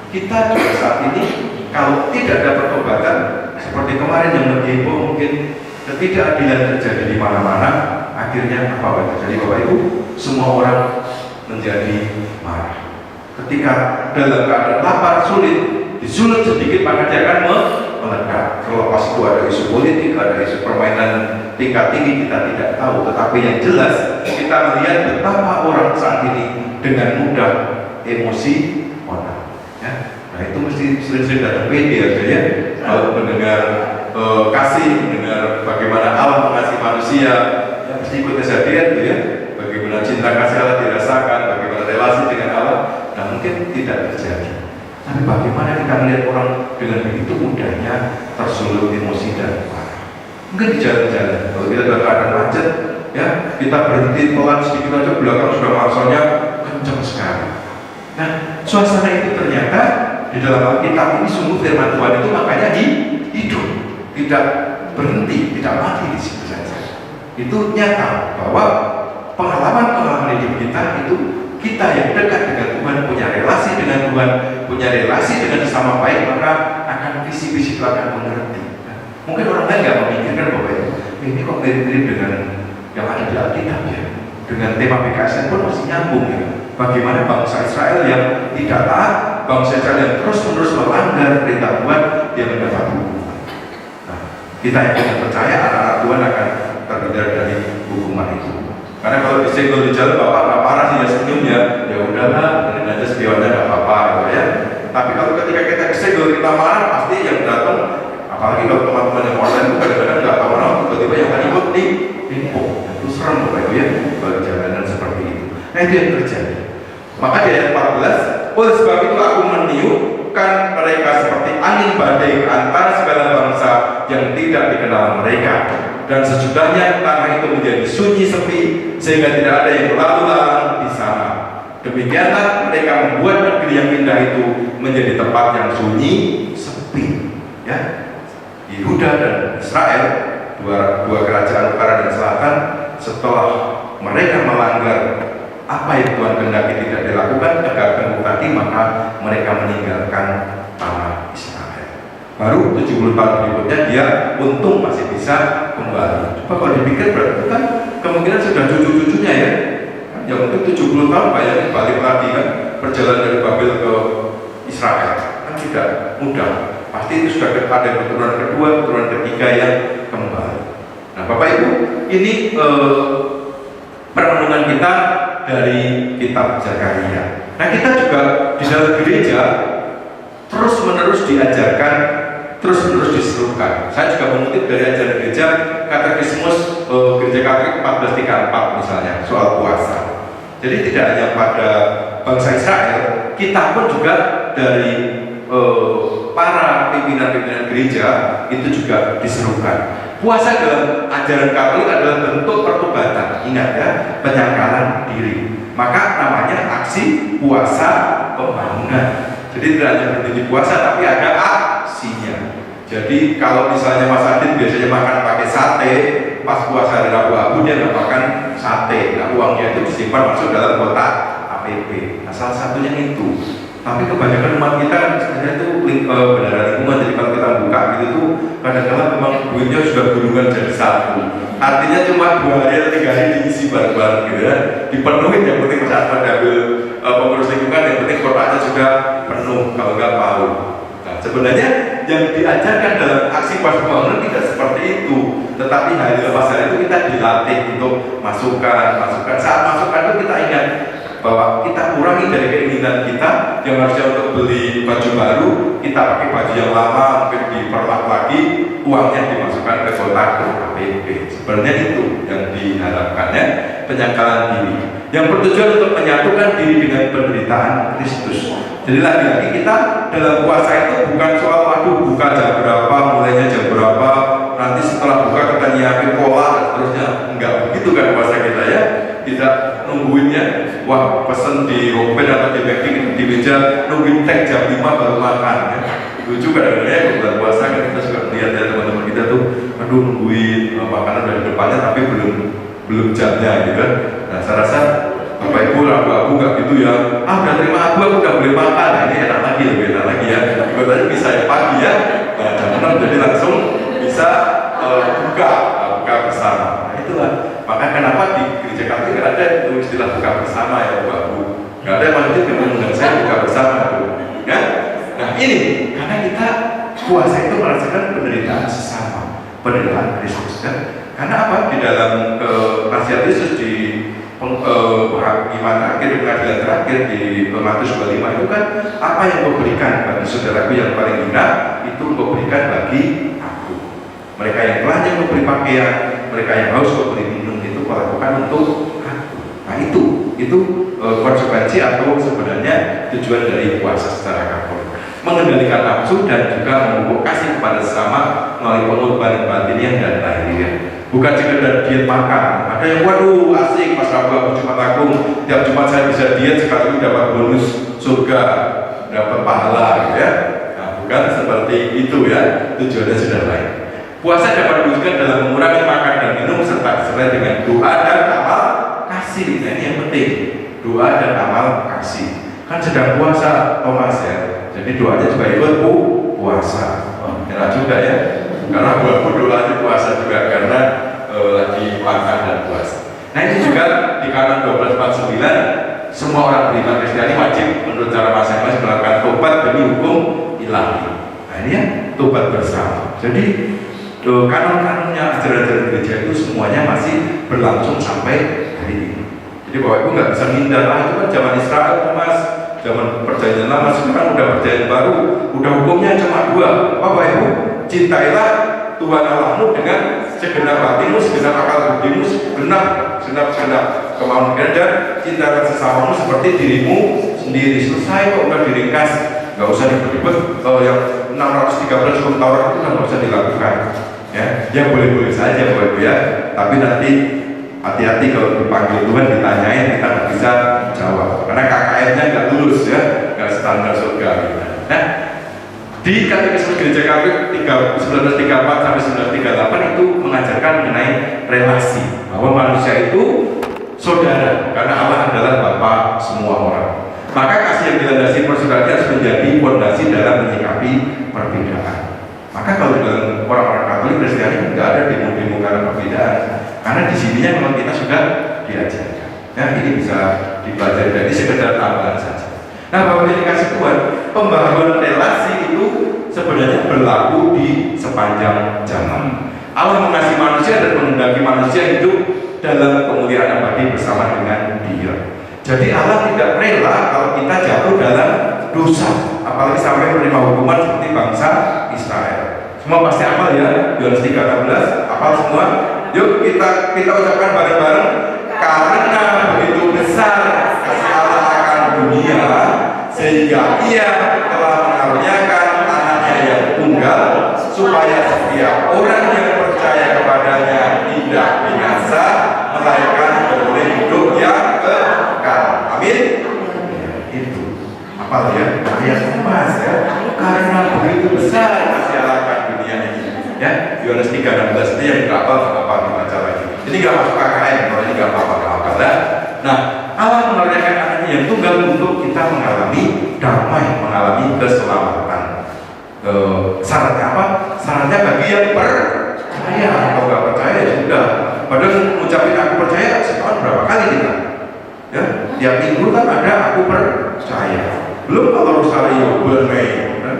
kita juga saat ini kalau tidak ada pertobatan seperti kemarin yang mengheboh, mungkin ketidakadilan terjadi di mana-mana. Akhirnya apa yang terjadi Bapak Ibu? Semua orang menjadi marah. Ketika dalam keadaan lapar, sulit, disulut sedikit maka dia akan meledak. Terlepas itu ada isu politik, ada isu permainan tingkat tinggi, kita tidak tahu. Tetapi yang jelas kita melihat betapa orang saat ini dengan mudah emosi orang. Ya. Nah itu mesti sering-sering datang pede ya. Kalau mendengar kasih, mendengar bagaimana Allah mengasihi manusia, ya mesti ikut kesadaran itu ya. Bagaimana cinta kasih Allah dirasakan, bagaimana relasi dengan Allah. Nah mungkin tidak terjadi. Tapi bagaimana kita melihat orang dengan begitu mudahnya tersulut emosi dan marah. Mungkin di jalan-jalan, kalau kita dalam keadaan macet, ya kita berhenti pelan sedikit aja, belakang sudah maksudnya kencang sekali. Nah suasana itu ternyata di dalam Alkitab ini sungguh firman Tuhan itu makanya hidup, tidak berhenti, tidak mati di situ saja. Itu nyata bahwa pengalaman-pengalaman hidup kita itu kita yang dekat dengan Tuhan, punya relasi dengan Tuhan, punya relasi dengan sesama baik, maka akan visi-visi itu akan mengerti. Nah, mungkin orang lain nggak memikirkan bahwa ini kok mirip-mirip dengan yang ada di Alkitab ya. Dengan tema PKSN pun masih nyambung ya. Bagaimana bangsa Israel yang tidak taat, bangsa Israel yang terus-menerus melanggar perintah Tuhan, dia mendapat hukuman. Nah, kita yang percaya anak-anak Tuhan akan terhindar dari hukuman itu. Karena kalau disenggol di jalan bapak nggak parah sih ya senyumnya, ya udahlah, dan aja spionnya nggak apa-apa gitu ya. Tapi kalau ketika kita disenggol kita marah, pasti yang datang, apalagi kalau teman-teman yang online itu kadang-kadang nggak tahu nama, tiba-tiba yang tadi ikut di info, itu serem Bapak Ibu ya, kalau jalanan seperti itu. Nah itu yang terjadi. Maka di ayat 14, oleh sebab itu aku meniupkan mereka seperti angin badai ke antara segala bangsa yang tidak dikenal mereka. Dan sesudahnya tanah itu menjadi sunyi sepi sehingga tidak ada yang berlalu lalang di sana. Demikianlah mereka membuat negeri yang indah itu menjadi tempat yang sunyi sepi. Ya, Yehuda dan Israel, dua kerajaan utara dan selatan, setelah mereka melanggar apa yang Tuhan kehendaki tidak dilakukan, tegakkan tadi, maka mereka meninggalkan tanah Israel. Baru 70 tahun berikutnya dia untung masih bisa kembali. Coba kalau dipikir berarti kan kemungkinan sudah cucu-cucunya ya. Yang untuk 70 tahun bayangin balik lagi kan, perjalanan dari Babel ke Israel kan tidak mudah. Pasti itu sudah ada keturunan kedua, keturunan ketiga yang kembali. Nah Bapak Ibu, ini perenungan kita dari kitab Zakaria. Nah kita juga di dalam gereja terus menerus diajarkan, terus menerus diserukan. Saya juga mengutip dari ajaran gereja Katekismus Gereja Katolik 1434 misalnya soal puasa. Jadi tidak hanya pada bangsa Israel, kita pun juga dari para pimpinan-pimpinan gereja itu juga diserukan. Puasa dalam ajaran Katolik adalah bentuk pertobatan. Ingat ya, penyangkalan diri. Maka namanya aksi puasa pembangunan. Jadi tidak hanya berhenti puasa, tapi ada aksinya. Jadi kalau misalnya Mas Adit biasanya makan pakai sate, pas puasa hari Rabu Abu dia nggak makan sate. Nah uangnya itu disimpan masuk dalam kotak APP. Nah salah satunya itu. Tapi kebanyakan umat kita kan sebenarnya itu bendera lingkungan. Jadi kalau kita buka gitu tuh kadang-kadang memang duitnya sudah gulungan jadi satu. Artinya cuma 2 hari atau 3 hari diisi bareng-bareng gitu ya. Dipenuhin yang penting saat mengambil pengurus lingkungan, yang penting kotaknya sudah penuh kalau nggak mau. Nah sebenarnya yang diajarkan dalam aksi puasa pembangunan tidak seperti itu. Tetapi hari lepas hari itu kita dilatih untuk masukkan. Saat masukkan itu kita ingat bahwa kita kurangi dari keinginan kita yang harusnya untuk beli baju baru, kita pakai baju yang lama, mungkin diperlak lagi, uangnya dimasukkan ke kotak APP. Sebenarnya itu yang diharapkannya, penyangkalan diri yang bertujuan untuk menyatukan diri dengan penderitaan Kristus. Jadi lagi-lagi kita dalam puasa itu bukan soal waduh buka jam berapa, mulainya jam berapa, nanti setelah buka kita nyiapin pola dan seterusnya. Enggak begitu kan puasa kita ya. Tidak nungguinnya, wah pesen di Ropen atau di McD di meja nungguin tag jam 5 baru makan ya. Lucu kadang-kadang bulan puasa kan kita suka lihat ya teman-teman kita tuh aduh nungguin makanan dari depannya tapi belum jamnya gitu kan. Nah saya rasa Bapak Ibu abu-abu nggak gitu ya, udah terima aku udah boleh makan. Nah, ini enak lagi, lebih enak lagi ya. Ikut bisa ya pagi ya, jam 6 jadi langsung bisa buka bersama. Nah itulah, maka kenapa di gereja kami nggak ada itu istilah buka bersama ya Bapak Ibu. Nggak ada maksudnya dengan saya buka bersama ya. Nah ini karena kita puasa itu merasakan penderitaan sesama, penderitaan Kristus kan. Karena apa? Di dalam nasihat Yesus di penghakiman terakhir, pengadilan terakhir di Matius 25 itu kan apa yang kau berikan bagi saudaraku yang paling hina itu kau berikan bagi aku. Mereka yang telanjang kau beri pakaian, mereka yang haus kau beri minum, itu kau lakukan untuk aku. Nah itu konsekuensi atau sebenarnya tujuan dari puasa secara kapur, mengendalikan nafsu dan juga memupuk kasih kepada sesama melalui pengorbanan batiniah dan lahiriah. Bukan sekedar diet makan. Ada yang waduh asik pas Rabu Jumat Agung, tiap Jumat saya bisa diet sekali dapat bonus surga, dapat pahala gitu ya. Nah, bukan seperti itu ya. Tujuannya sudah lain. Puasa dapat diwujudkan dalam mengurangi makan dan minum serta disertai dengan doa dan amal kasih. Nah, ini yang penting. Doa dan amal kasih. Kan sedang puasa Thomas ya. Jadi doanya juga ikut puasa. Oh, enak juga ya. Karena buat doa itu puasa juga karena lagi makan dan puasa. Nah ini juga di Kanon 12:49 semua orang beriman Kristiani wajib menurut cara masing-masing melakukan tobat demi hukum ilahi. Nah ini ya tobat bersama. Jadi kanon-kanonnya ajaran-ajaran gereja itu semuanya masih berlangsung sampai hari ini. Jadi Bapak Ibu nggak bisa ngindar itu kan zaman Israel Mas, zaman perjanjian lama, sekarang udah perjanjian baru, udah hukumnya cuma dua. Bapak Ibu, cintailah Tuhan Allahmu dengan segenap hatimu, segenap akal budimu, segenap kemauan dan cintailah sesamamu seperti dirimu sendiri. Selesai kok, udah diringkas, nggak usah ribet-ribet. Yang 613 hukum Taurat itu nggak usah dilakukan. Ya boleh-boleh saja Bapak Ibu ya. Tapi nanti hati-hati kalau dipanggil Tuhan ditanyain kita nggak bisa jawab. Karena KKN-nya nggak lulus ya, nggak standar surga. Nah, di Katekisme Gereja Katolik 1934 sampai 1938 itu mengajarkan mengenai relasi bahwa manusia itu saudara karena Allah adalah Bapa semua orang. Maka kasih yang dilandasi persaudaraan harus menjadi fondasi dalam menyikapi perbedaan. Maka kalau dalam orang-orang Katolik Kristiani nggak ada demo-demo karena perbedaan, karena di sininya memang kita sudah diajarkan. Nah ini bisa dipelajari dari sekedar tambahan saja. Nah, Bapak dikasih Tuhan, pembangunan relasi itu sebenarnya berlaku di sepanjang zaman. Allah mengasihi manusia dan menghendaki manusia hidup dalam kemuliaan abadi bersama dengan Dia. Jadi Allah tidak rela kalau kita jatuh dalam dosa, apalagi sampai menerima hukuman seperti bangsa Israel. Semua pasti hafal ya, Yohanes 3:16, hafal semua. Yuk kita ucapkan bareng-bareng. Karena begitu besar kasih Allah akan dunia, sehingga Ia telah mengaruniakan anaknya yang tunggal, supaya setiap orang yang percaya kepadanya tidak binasa, melainkan beroleh hidup yang kekal. Amin. Itu apa ya? Ayat emas ya. Karena begitu besar kasih Allah akan dunia ini. Ya, Yohanes 3:16 itu yang berapa dibaca lagi. Ini nggak masuk KKN, kalau ini nggak apa-apa. Nah, Allah mengaruniakan anaknya yang tunggal untuk kita mengalami damai, mengalami keselamatan. Syaratnya apa? Syaratnya bagi yang percaya. Kalau nggak percaya ya sudah. Padahal mengucapin aku percaya setahun berapa kali kita? Ya, tiap minggu kan ada aku percaya. Belum kalau Rosario bulan Mei, kan?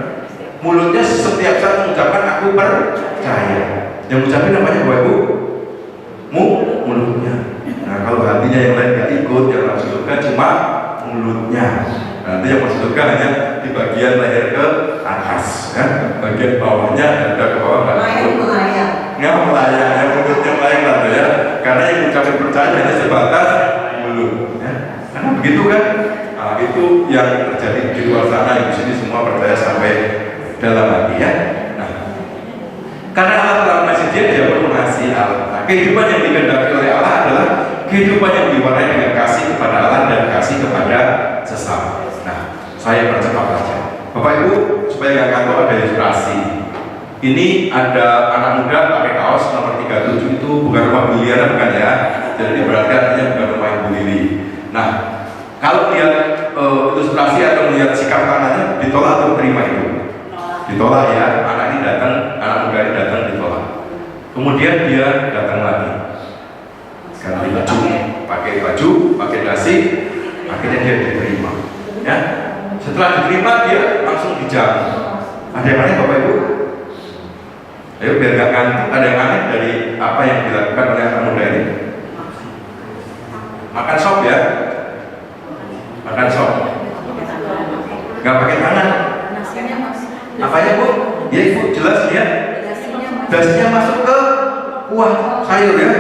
Mulutnya setiap saat mengucapkan aku percaya. Yang mengucapin namanya Bapak Ibu, mulutnya. Nah kalau hatinya yang lain nggak ikut, yang masuk surga cuma mulutnya. Nanti yang masuk surga hanya di bagian leher ke atas, ya. Bagian bawahnya ada ke bawah nggak ikut. Nggak melayang, yang mulutnya melayang lah ya. Karena yang mengucapkan percaya hanya sebatas mulut. Ya. Karena begitu kan, nah, itu yang terjadi terjadi di luar sana, yang di sini semua percaya sampai dalam hati ya. Nah, karena Allah telah mengasihi dia pun mengasihi Allah. Nah, kehidupan yang dikehendaki oleh Allah adalah kehidupan yang diwarnai dengan kasih kepada Allah dan kasih kepada sesama. Nah, saya percepat saja. Bapak Ibu, supaya nggak ngantuk, ada ilustrasi. Ini ada anak muda pakai kaos nomor 37, itu bukan rumah biliar, bukan ya. Jadi berarti artinya bukan rumah Ibu Lili. Nah, kalau lihat ilustrasi atau melihat sikap tangannya, ditolak atau terima itu? Ditolak ya. Anak ini datang, anak muda ini datang, ditolak. Kemudian dia datang lagi, ganti baju, pakai dasi, akhirnya dia diterima. Ya. Setelah diterima dia langsung dijamu. Ada yang aneh Bapak Ibu? Ayo biar gak ngantuk, ada yang aneh dari apa yang dilakukan oleh anak muda ini? Makan sop ya? Makan sop. Gak pakai tangan. Apanya Bu? Ya Ibu jelas ya. Dasinya masuk ke kuah sayur ya.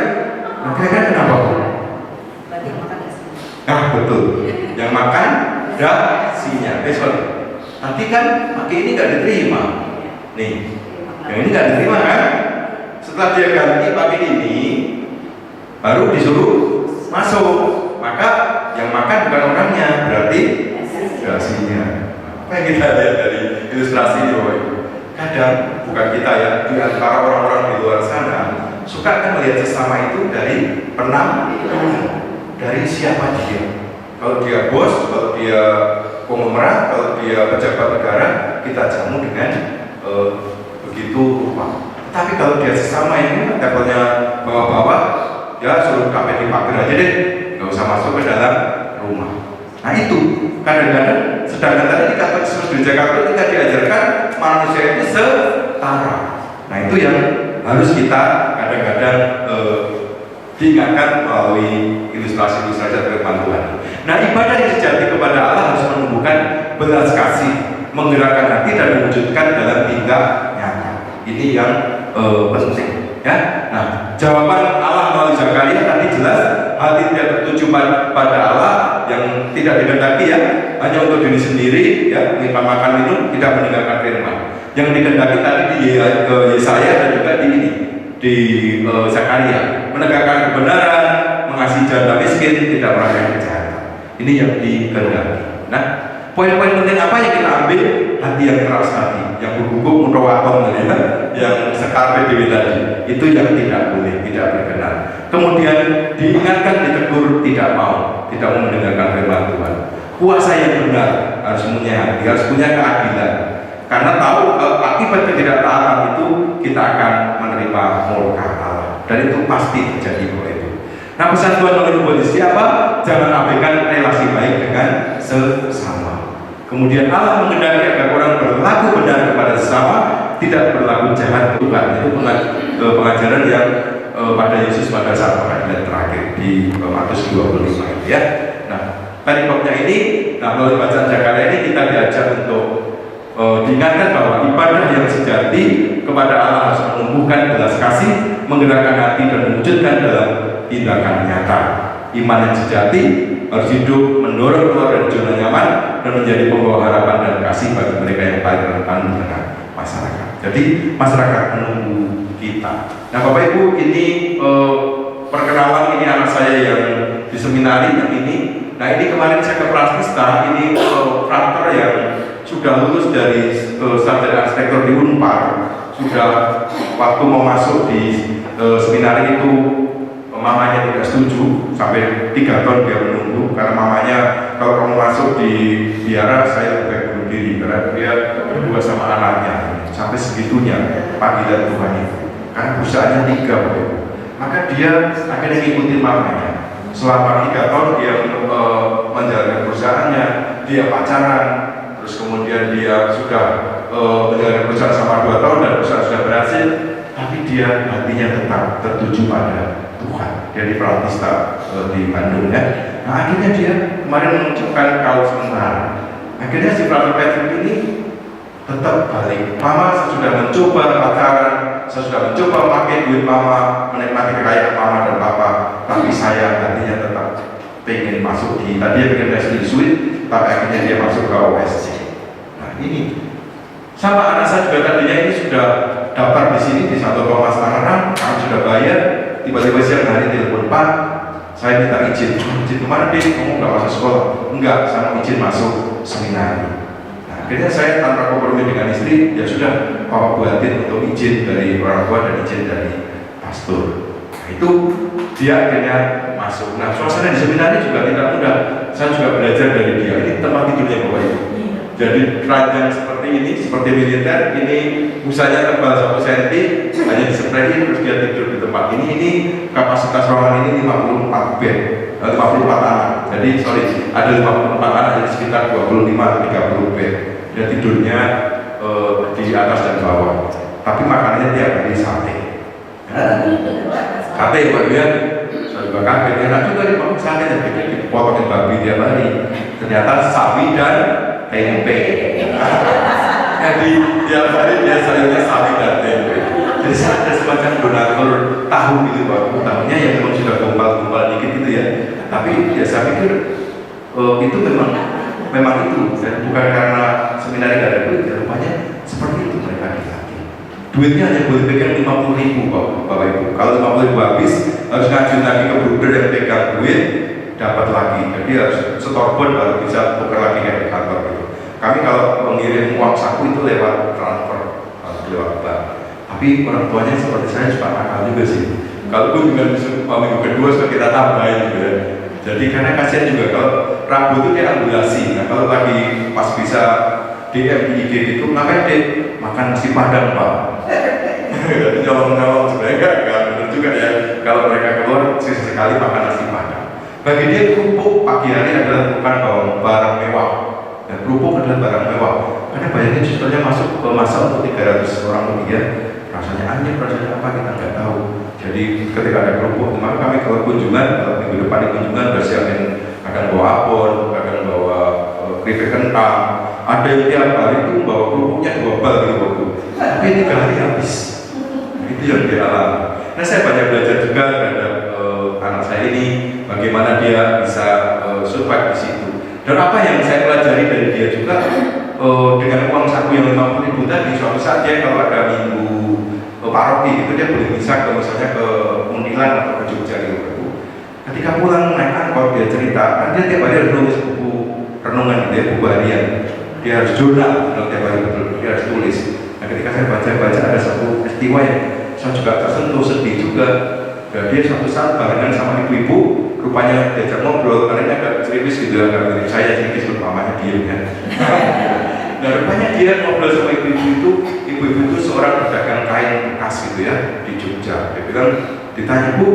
Nah, kira-kira kenapa Bu? Nah betul. Yang makan dasinya. Sorry. Nanti kan pakai ini nggak diterima. Nih, yang ini nggak diterima kan? Setelah dia ganti pakai ini, baru disuruh masuk. Maka yang makan bukan orangnya, berarti dasinya. Apa yang kita lihat dari ilustrasi ini, Bapak Ibu? Kadang bukan kita ya, di antara orang-orang di luar sana suka kan melihat sesama itu dari penampilan, dari siapa dia. Kalau dia bos, kalau dia konglomerat, kalau dia pejabat negara, kita jamu dengan begitu rupa. Tapi kalau dia sesama ini, levelnya bawah-bawah, ya suruh kafe dipakai aja deh, nggak usah masuk ke dalam rumah. Nah itu kadang-kadang, sedangkan tadi di Katekismus Gereja Katolik kita diajarkan manusia itu setara. Nah itu yang harus kita kadang-kadang diingatkan melalui ilustrasi-ilustrasi firman Tuhan. Nah ibadah yang sejati kepada Allah harus menumbuhkan belas kasih, menggerakkan hati dan mewujudkan dalam tindak nyata. Ini yang penting ya. Nah jawaban Allah melalui Zakaria tadi jelas, hati tidak tertuju pada Allah yang tidak dikehendaki ya, hanya untuk diri sendiri ya, minta makan minum, tidak mendengarkan firman. Yang dikehendaki tadi di Yesaya dan juga di Zakaria, menegakkan kebenaran, mengasihi janda miskin, tidak melakukan kejahatan. Ini yang dikehendaki. Nah, poin-poin penting apa yang kita ambil? Hati yang keras tadi, yang berhubung mutawaton ya, yang sekarpe dewi tadi, itu yang tidak boleh, tidak berkenan. Kemudian diingatkan, ditegur, tidak mau mendengarkan firman Tuhan. Puasa yang benar harus punya hati, harus punya keadilan. Karena tahu akibat ketidaktaatan itu kita akan menerima murka Allah, dan itu pasti terjadi oleh itu. Nah pesan Tuhan oleh buat siapa? Jangan abaikan relasi baik dengan sesama. Kemudian Allah menghendaki agar orang berlaku benar kepada sesama, tidak berlaku jahat Tuhan. Itu pengajaran yang pada Yesus pada saat pengadilan terakhir di Matius 25 ya. Nah perikopnya ini, nah melalui bacaan Zakaria ini kita diajak untuk diingatkan bahwa ibadah yang sejati kepada Allah harus menumbuhkan belas kasih, menggerakkan hati dan mewujudkan dalam tindakan nyata. Iman yang sejati harus hidup mendorong keluar dari zona nyaman dan menjadi pembawa harapan dan kasih bagi mereka yang paling rentan di tengah masyarakat. Jadi masyarakat menunggu kita. Nah Bapak Ibu, ini perkenalan ini anak saya yang di seminari yang ini. Nah ini kemarin saya ke Prasmista, ini frater yang sudah lulus dari sarjana arsitektur di Unpar, sudah waktu mau masuk di seminari itu mamanya tidak setuju, sampai 3 tahun dia menunggu karena mamanya kalau kamu masuk di biara saya lebih bunuh diri karena dia berdua sama anaknya, sampai segitunya panggilan Tuhan itu karena perusahaannya 3 maka dia akhirnya ngikutin mamanya. Selama 3 tahun dia menjalankan perusahaannya, dia pacaran, terus kemudian dia sudah menjalankan perusahaan sama 2 tahun dan perusahaan sudah berhasil, tapi dia hatinya tetap tertuju pada Tuhan. Dia di Pratista di Bandung ya. Nah akhirnya dia kemarin mengucapkan kalau sementara. Akhirnya si Frater Patrick ini tetap balik. Mama saya sudah mencoba pacaran, saya sudah mencoba pakai duit mama, menikmati kekayaan mama dan papa, tapi saya hatinya tetap pengen masuk di, tadi dia pengen tes di Swiss, tapi akhirnya dia masuk ke OSC. Nah ini sama anak saya juga tadinya ini sudah daftar di sini di 1,5 kami sudah bayar, tiba-tiba siang hari telepon, Pak, saya minta izin kemana deh? Kamu nggak masuk sekolah? Enggak, saya mau izin masuk seminari. Nah, akhirnya saya tanpa kompromi dengan istri, ya sudah, Papa buatin untuk izin dari orang tua dan izin dari pastor. Nah, itu dia akhirnya masuk. Nah, suasana di seminari juga tidak mudah. Saya juga belajar dari dia. Ini tempat tidurnya Bapak Ibu. Jadi ranjang seperti ini, seperti militer, ini busanya tebal 1 cm, hanya disprayin terus dia tidur di tempat ini. Ini kapasitas ruangan ini 54 bed, 54 anak. Jadi ada 54 anak, jadi sekitar 25-30 bed. Dia tidurnya di atas dan bawah. Tapi makanannya tiap hari sate. Sate Pak ya, saya juga kaget. Enak juga nih Pak, sate jadi dipotongin babi tiap hari. Ternyata sapi dan tempe. Jadi tiap hari dia sayurnya sapi dan tempe. Jadi ada semacam donatur tahu gitu Pak. Tahunya yang memang sudah gumpal-gumpal dikit gitu ya. Tapi ya saya pikir itu memang itu. Dan bukan karena seminari gak ada duit, ya rupanya seperti itu mereka dilatih. Duitnya hanya boleh pegang 50.000 Bapak Ibu. Kalau 50.000 habis, harus ngajuin lagi ke bruder yang pegang duit, dapat lagi. Jadi harus setorbon baru bisa tukar lagi kayak di kantor gitu. Kami kalau mengirim uang saku itu lewat transfer, lewat bank. Tapi orang tuanya seperti saya suka nakal juga sih. Kalau pun juga minggu kedua suka kita tambahin gitu ya. Jadi karena kasihan juga kalau Rabu itu dia ambulasi. Nah kalau lagi pas bisa DM di IG itu, ngapain deh? Makan nasi padang Pak. Nyolong-nyolong sebenarnya enggak benar juga ya. Kalau mereka keluar sekali makan nasi padang. Bagi dia kerupuk pagi hari adalah bukan barang mewah. Dan kerupuk adalah barang mewah. Karena banyaknya susternya masuk ke masa untuk 300 orang lebih ya. Rasanya aneh, rasanya apa kita nggak tahu. Jadi ketika ada kerupuk, maka kami kalau kunjungan, kalau minggu depan di kunjungan bersiapin akan bawa abon, akan bawa keripik kentang. Ada yang tiap hari itu bawa kerupuknya 2 bal gitu. Tapi 3 hari habis. Nah, itu yang dialami. Nah saya banyak belajar juga terhadap anak saya ini, bagaimana dia bisa survive di situ. Dan apa yang saya pelajari dari dia juga dengan uang saku yang 50.000 tadi, suatu saat dia kalau ada minggu paroki itu dia boleh bisa ke misalnya ke Muntilan atau ke Jogja gitu. Ketika pulang naik angkot dia cerita, kan dia tiap hari harus nulis buku renungan gitu ya, buku harian. Dia harus jurnal tiap hari betul, dia harus tulis. Nah ketika saya baca ada satu peristiwa yang saya juga tersentuh, sedih juga. Dan dia suatu saat barengan sama ibu-ibu, rupanya diajak ngobrol, karena agak ceripis gitu, agak mirip saya ceripis umpamanya diem kan. Nah rupanya dia ngobrol sama ibu-ibu itu seorang pedagang kain bekas gitu ya di Jogja. Dia bilang, ditanya Bu,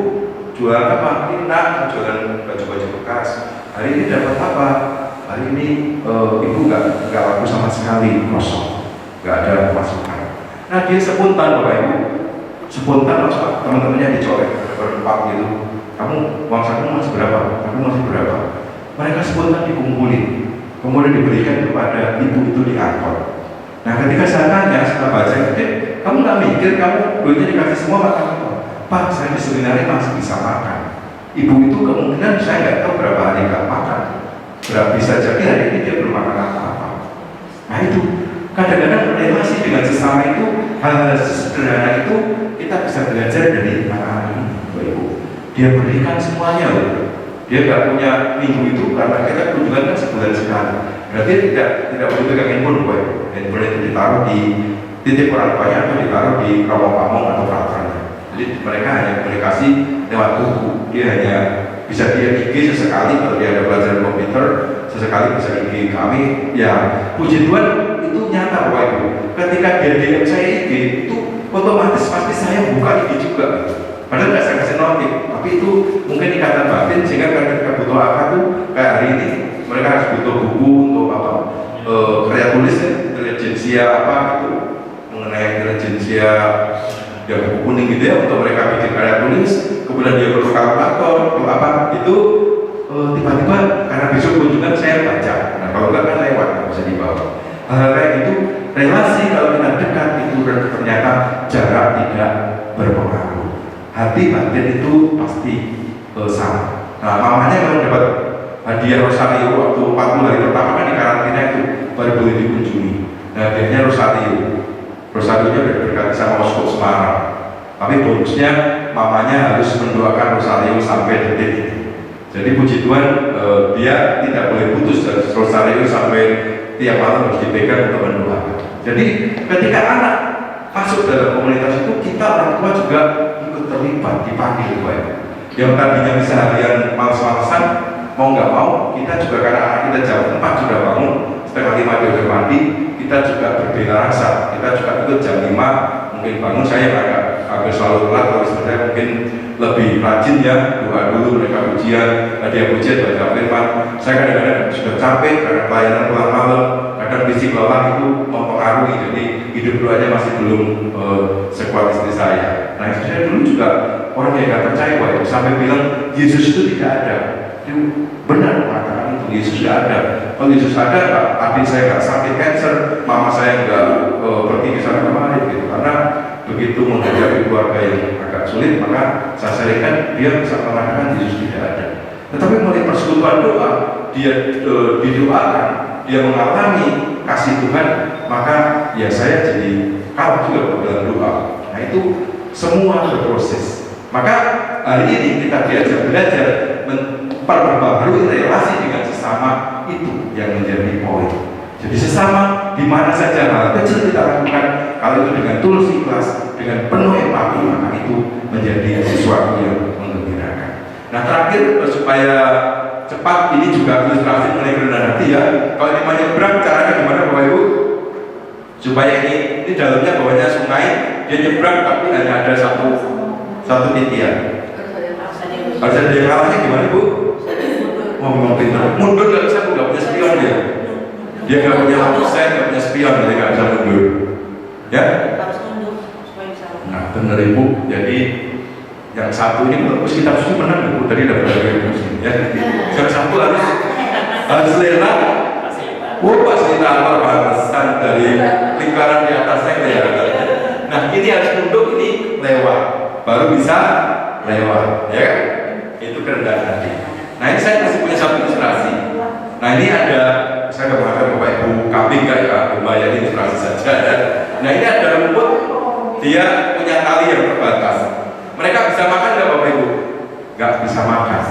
jual apa? Ini nak jualan baju-baju bekas. Hari ini dapat apa? Hari ini ibu nggak laku sama sekali, kosong, nggak ada pemasukan. Nah dia spontan Bapak Ibu, spontan langsung teman-temannya dicolek berempat gitu. Kamu uang saku masih berapa? Kamu masih berapa? Mereka spontan dikumpulin, kemudian diberikan kepada ibu itu di angkot. Nah ketika saya tanya, setelah baca itu, kamu nggak mikir kamu duitnya dikasih semua makan apa? Pak, saya di seminari masih bisa makan. Ibu itu kemungkinan saya nggak tahu berapa hari nggak makan. Berapa bisa jadi hari ini dia belum makan apa-apa. Nah itu kadang-kadang relasi dengan sesama itu, hal-hal sederhana itu kita bisa belajar dari anak-anak ini, Bapak Ibu. Dia berikan semuanya loh. Dia nggak punya minggu itu karena kita kunjungan kan sebulan sekali. Berarti tidak boleh pegang handphone, Bapak Ibu. Handphone itu ditaruh di titik orang tuanya atau ditaruh di rawa pamong atau peraturannya. Jadi mereka hanya komunikasi lewat buku. Dia hanya bisa dia IG sesekali kalau dia ada belajar komputer, sesekali bisa IG kami. Ya puji Tuhan itu nyata Bapak Ibu. Ketika dia DM saya IG itu otomatis pasti saya buka IG juga. Padahal nggak saya kasih notif, tapi itu mungkin ikatan batin sehingga ketika butuh apa tuh kayak hari ini mereka harus butuh buku untuk apa karya tulis ya, intelijensia apa gitu mengenai intelijensia ya buku kuning gitu ya untuk mereka bikin karya tulis. Kemudian dia perlu kalkulator, perlu apa itu tiba-tiba karena besok kunjungan saya baca. Nah kalau nggak kan lewat bisa dibawa. Hal kayak gitu relasi kalau kita dekat itu ternyata jarak tidak berpengaruh. Hati batin itu pasti sama. Nah mamanya memang dapat hadiah rosario waktu 40 hari pertama kan di karantina itu baru boleh dikunjungi. Nah, hadiahnya rosarionya berkati sama Uskup Semarang. Tapi bonusnya mamanya harus mendoakan rosario sampai detik ini. Jadi puji Tuhan, dia tidak boleh putus dari rosario sampai tiap malam harus dipegang untuk mendoakan. Jadi ketika anak masuk dalam komunitas itu, kita orang tua juga ikut terlibat, dipanggil Bapak. Yang tadinya bisa harian malas-malasan, mau nggak mau, kita juga karena anak kita jam 4 sudah bangun, setengah 5 dia udah mandi, kita juga berbela rasa, kita juga ikut jam 5 mungkin bangun. Saya agak selalu telat, kalau sebenarnya mungkin lebih rajin ya, doa dulu, mereka ujian, hadiah ujian, baca firman. Saya kadang-kadang sudah capek karena pelayanan pulang malam, kadang fisik lelah itu mempengaruhi, jadi hidup doanya masih belum sekuat istri saya. Nah, istri saya dulu juga orang yang gak percaya bahwa sampai bilang Yesus itu tidak ada. Itu benar mengatakan itu, Yesus tidak ada. Kalau Yesus ada, adik saya nggak sakit kanker, mama saya nggak pergi ke sana kemari gitu. Karena begitu menghadapi keluarga yang agak sulit, maka saya sarankan dia bisa mengatakan Yesus tidak ada. Tetapi melalui persekutuan doa, dia didoakan, dia mengalami kasih Tuhan, maka ya saya jadi kalah juga dalam doa. Nah, itu semua berproses. Maka hari ini kita belajar memperbarui relasi dengan sesama, itu yang menjadi poin. Jadi sesama di mana saja hal kecil kita lakukan, kalau itu dengan tulus ikhlas, dengan penuh empati, maka itu menjadi sesuatu yang menggembirakan. Nah, terakhir supaya cepat, ini juga ilustrasi mengenai kerendahan hati ya. Kalau ini menyeberang, caranya gimana Bapak Ibu? Supaya ini dalamnya bawahnya sungai, dia nyebrang tapi hanya ada satu titian. Harus ada yang kalahnya gimana Ibu? Oh, memang pintar. Mundur nggak bisa, nggak punya spion dia. Dia nggak punya lampu sen, nggak punya spion, jadi nggak bisa mundur. Ya? Nah, benar Ibu. Jadi yang satu ini terus kita mesti menang Ibu. Tadi dapat dari kursi. Ya. Yang satu harus lena. Pas kita pesan dari lingkaran di atasnya kelihatan. Nah, ini harus tunduk, ini lewat, baru bisa lewat, ya kan? Itu kerendahan hati. Nah, ini saya masih punya satu ilustrasi. Nah, ini ada, saya nggak mengatakan Bapak Ibu kambing nggak ya, membayar ilustrasi saja ya. Nah, ini ada rumput, dia punya tali yang terbatas. Mereka bisa makan nggak Bapak Ibu? Nggak bisa makan.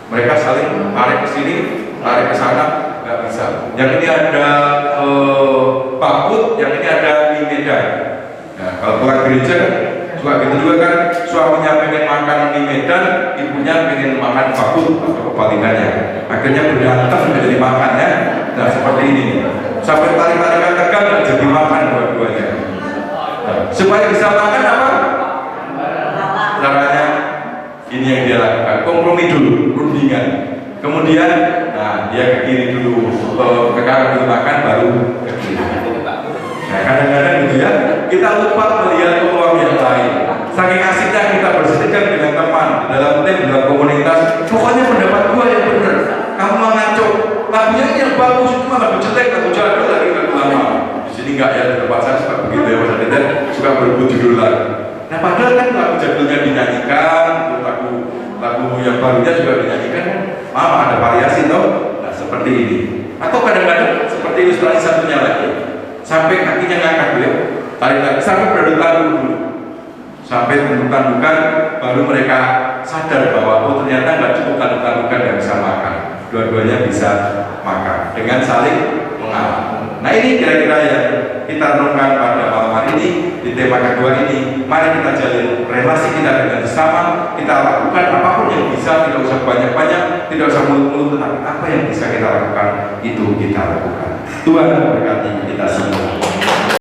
Mereka saling tarik ke sini, tarik ke sana, nggak bisa. Yang ini ada pakut, yang ini ada mie medan. Nah, kalau pulang gereja suka gitu juga kan, suaminya pengen makan mie medan, ibunya pengen makan pakut atau kebalikannya. Akhirnya berantem menjadi makan ya. Nah, seperti ini. Sampai tarik-tarikan tegang nggak jadi makan dua-duanya. Nah, supaya bisa makan apa? Caranya ini yang dia lakukan, kompromi dulu, rundingan. Kemudian, nah dia ke kiri dulu, ke kanan dulu makan, baru ke kiri. Nah, kadang-kadang gitu ya, kita lupa melihat peluang yang lain. Saking asiknya kita bersedekah dengan teman, dalam tim, dalam komunitas. Pokoknya pendapat gua yang benar. Kamu mau ngaco, lagunya ini yang bagus, itu malah lagu jelek, lagu jadul lagi lagu lama. Di sini enggak ya, di tempat saya suka begitu ya, Mas Adit, suka berebut judul lagu. Nah, padahal kan lagu jadulnya dinyanyikan, lagu yang barunya juga dinyanyikan, mama ada variasi toh. Nah, seperti ini. Atau kadang-kadang seperti ilustrasi satunya lagi. Sampai kakinya ngangkat beliau, tarik sampai berdua dulu, sampai tanduk-tandukan, baru mereka sadar bahwa oh ternyata nggak cukup tanduk-tandukan yang bisa makan, dua-duanya bisa makan dengan saling mengalah. Nah, ini kira-kira yang kita renungkan pada malam hari ini di tema kedua ini. Mari kita jalin relasi kita dengan sesama, kita lakukan apapun yang bisa, tidak usah banyak-banyak, tidak usah mulut-mulut, tetapi apa yang bisa kita lakukan itu kita lakukan. Tuhan memberkati kita semua.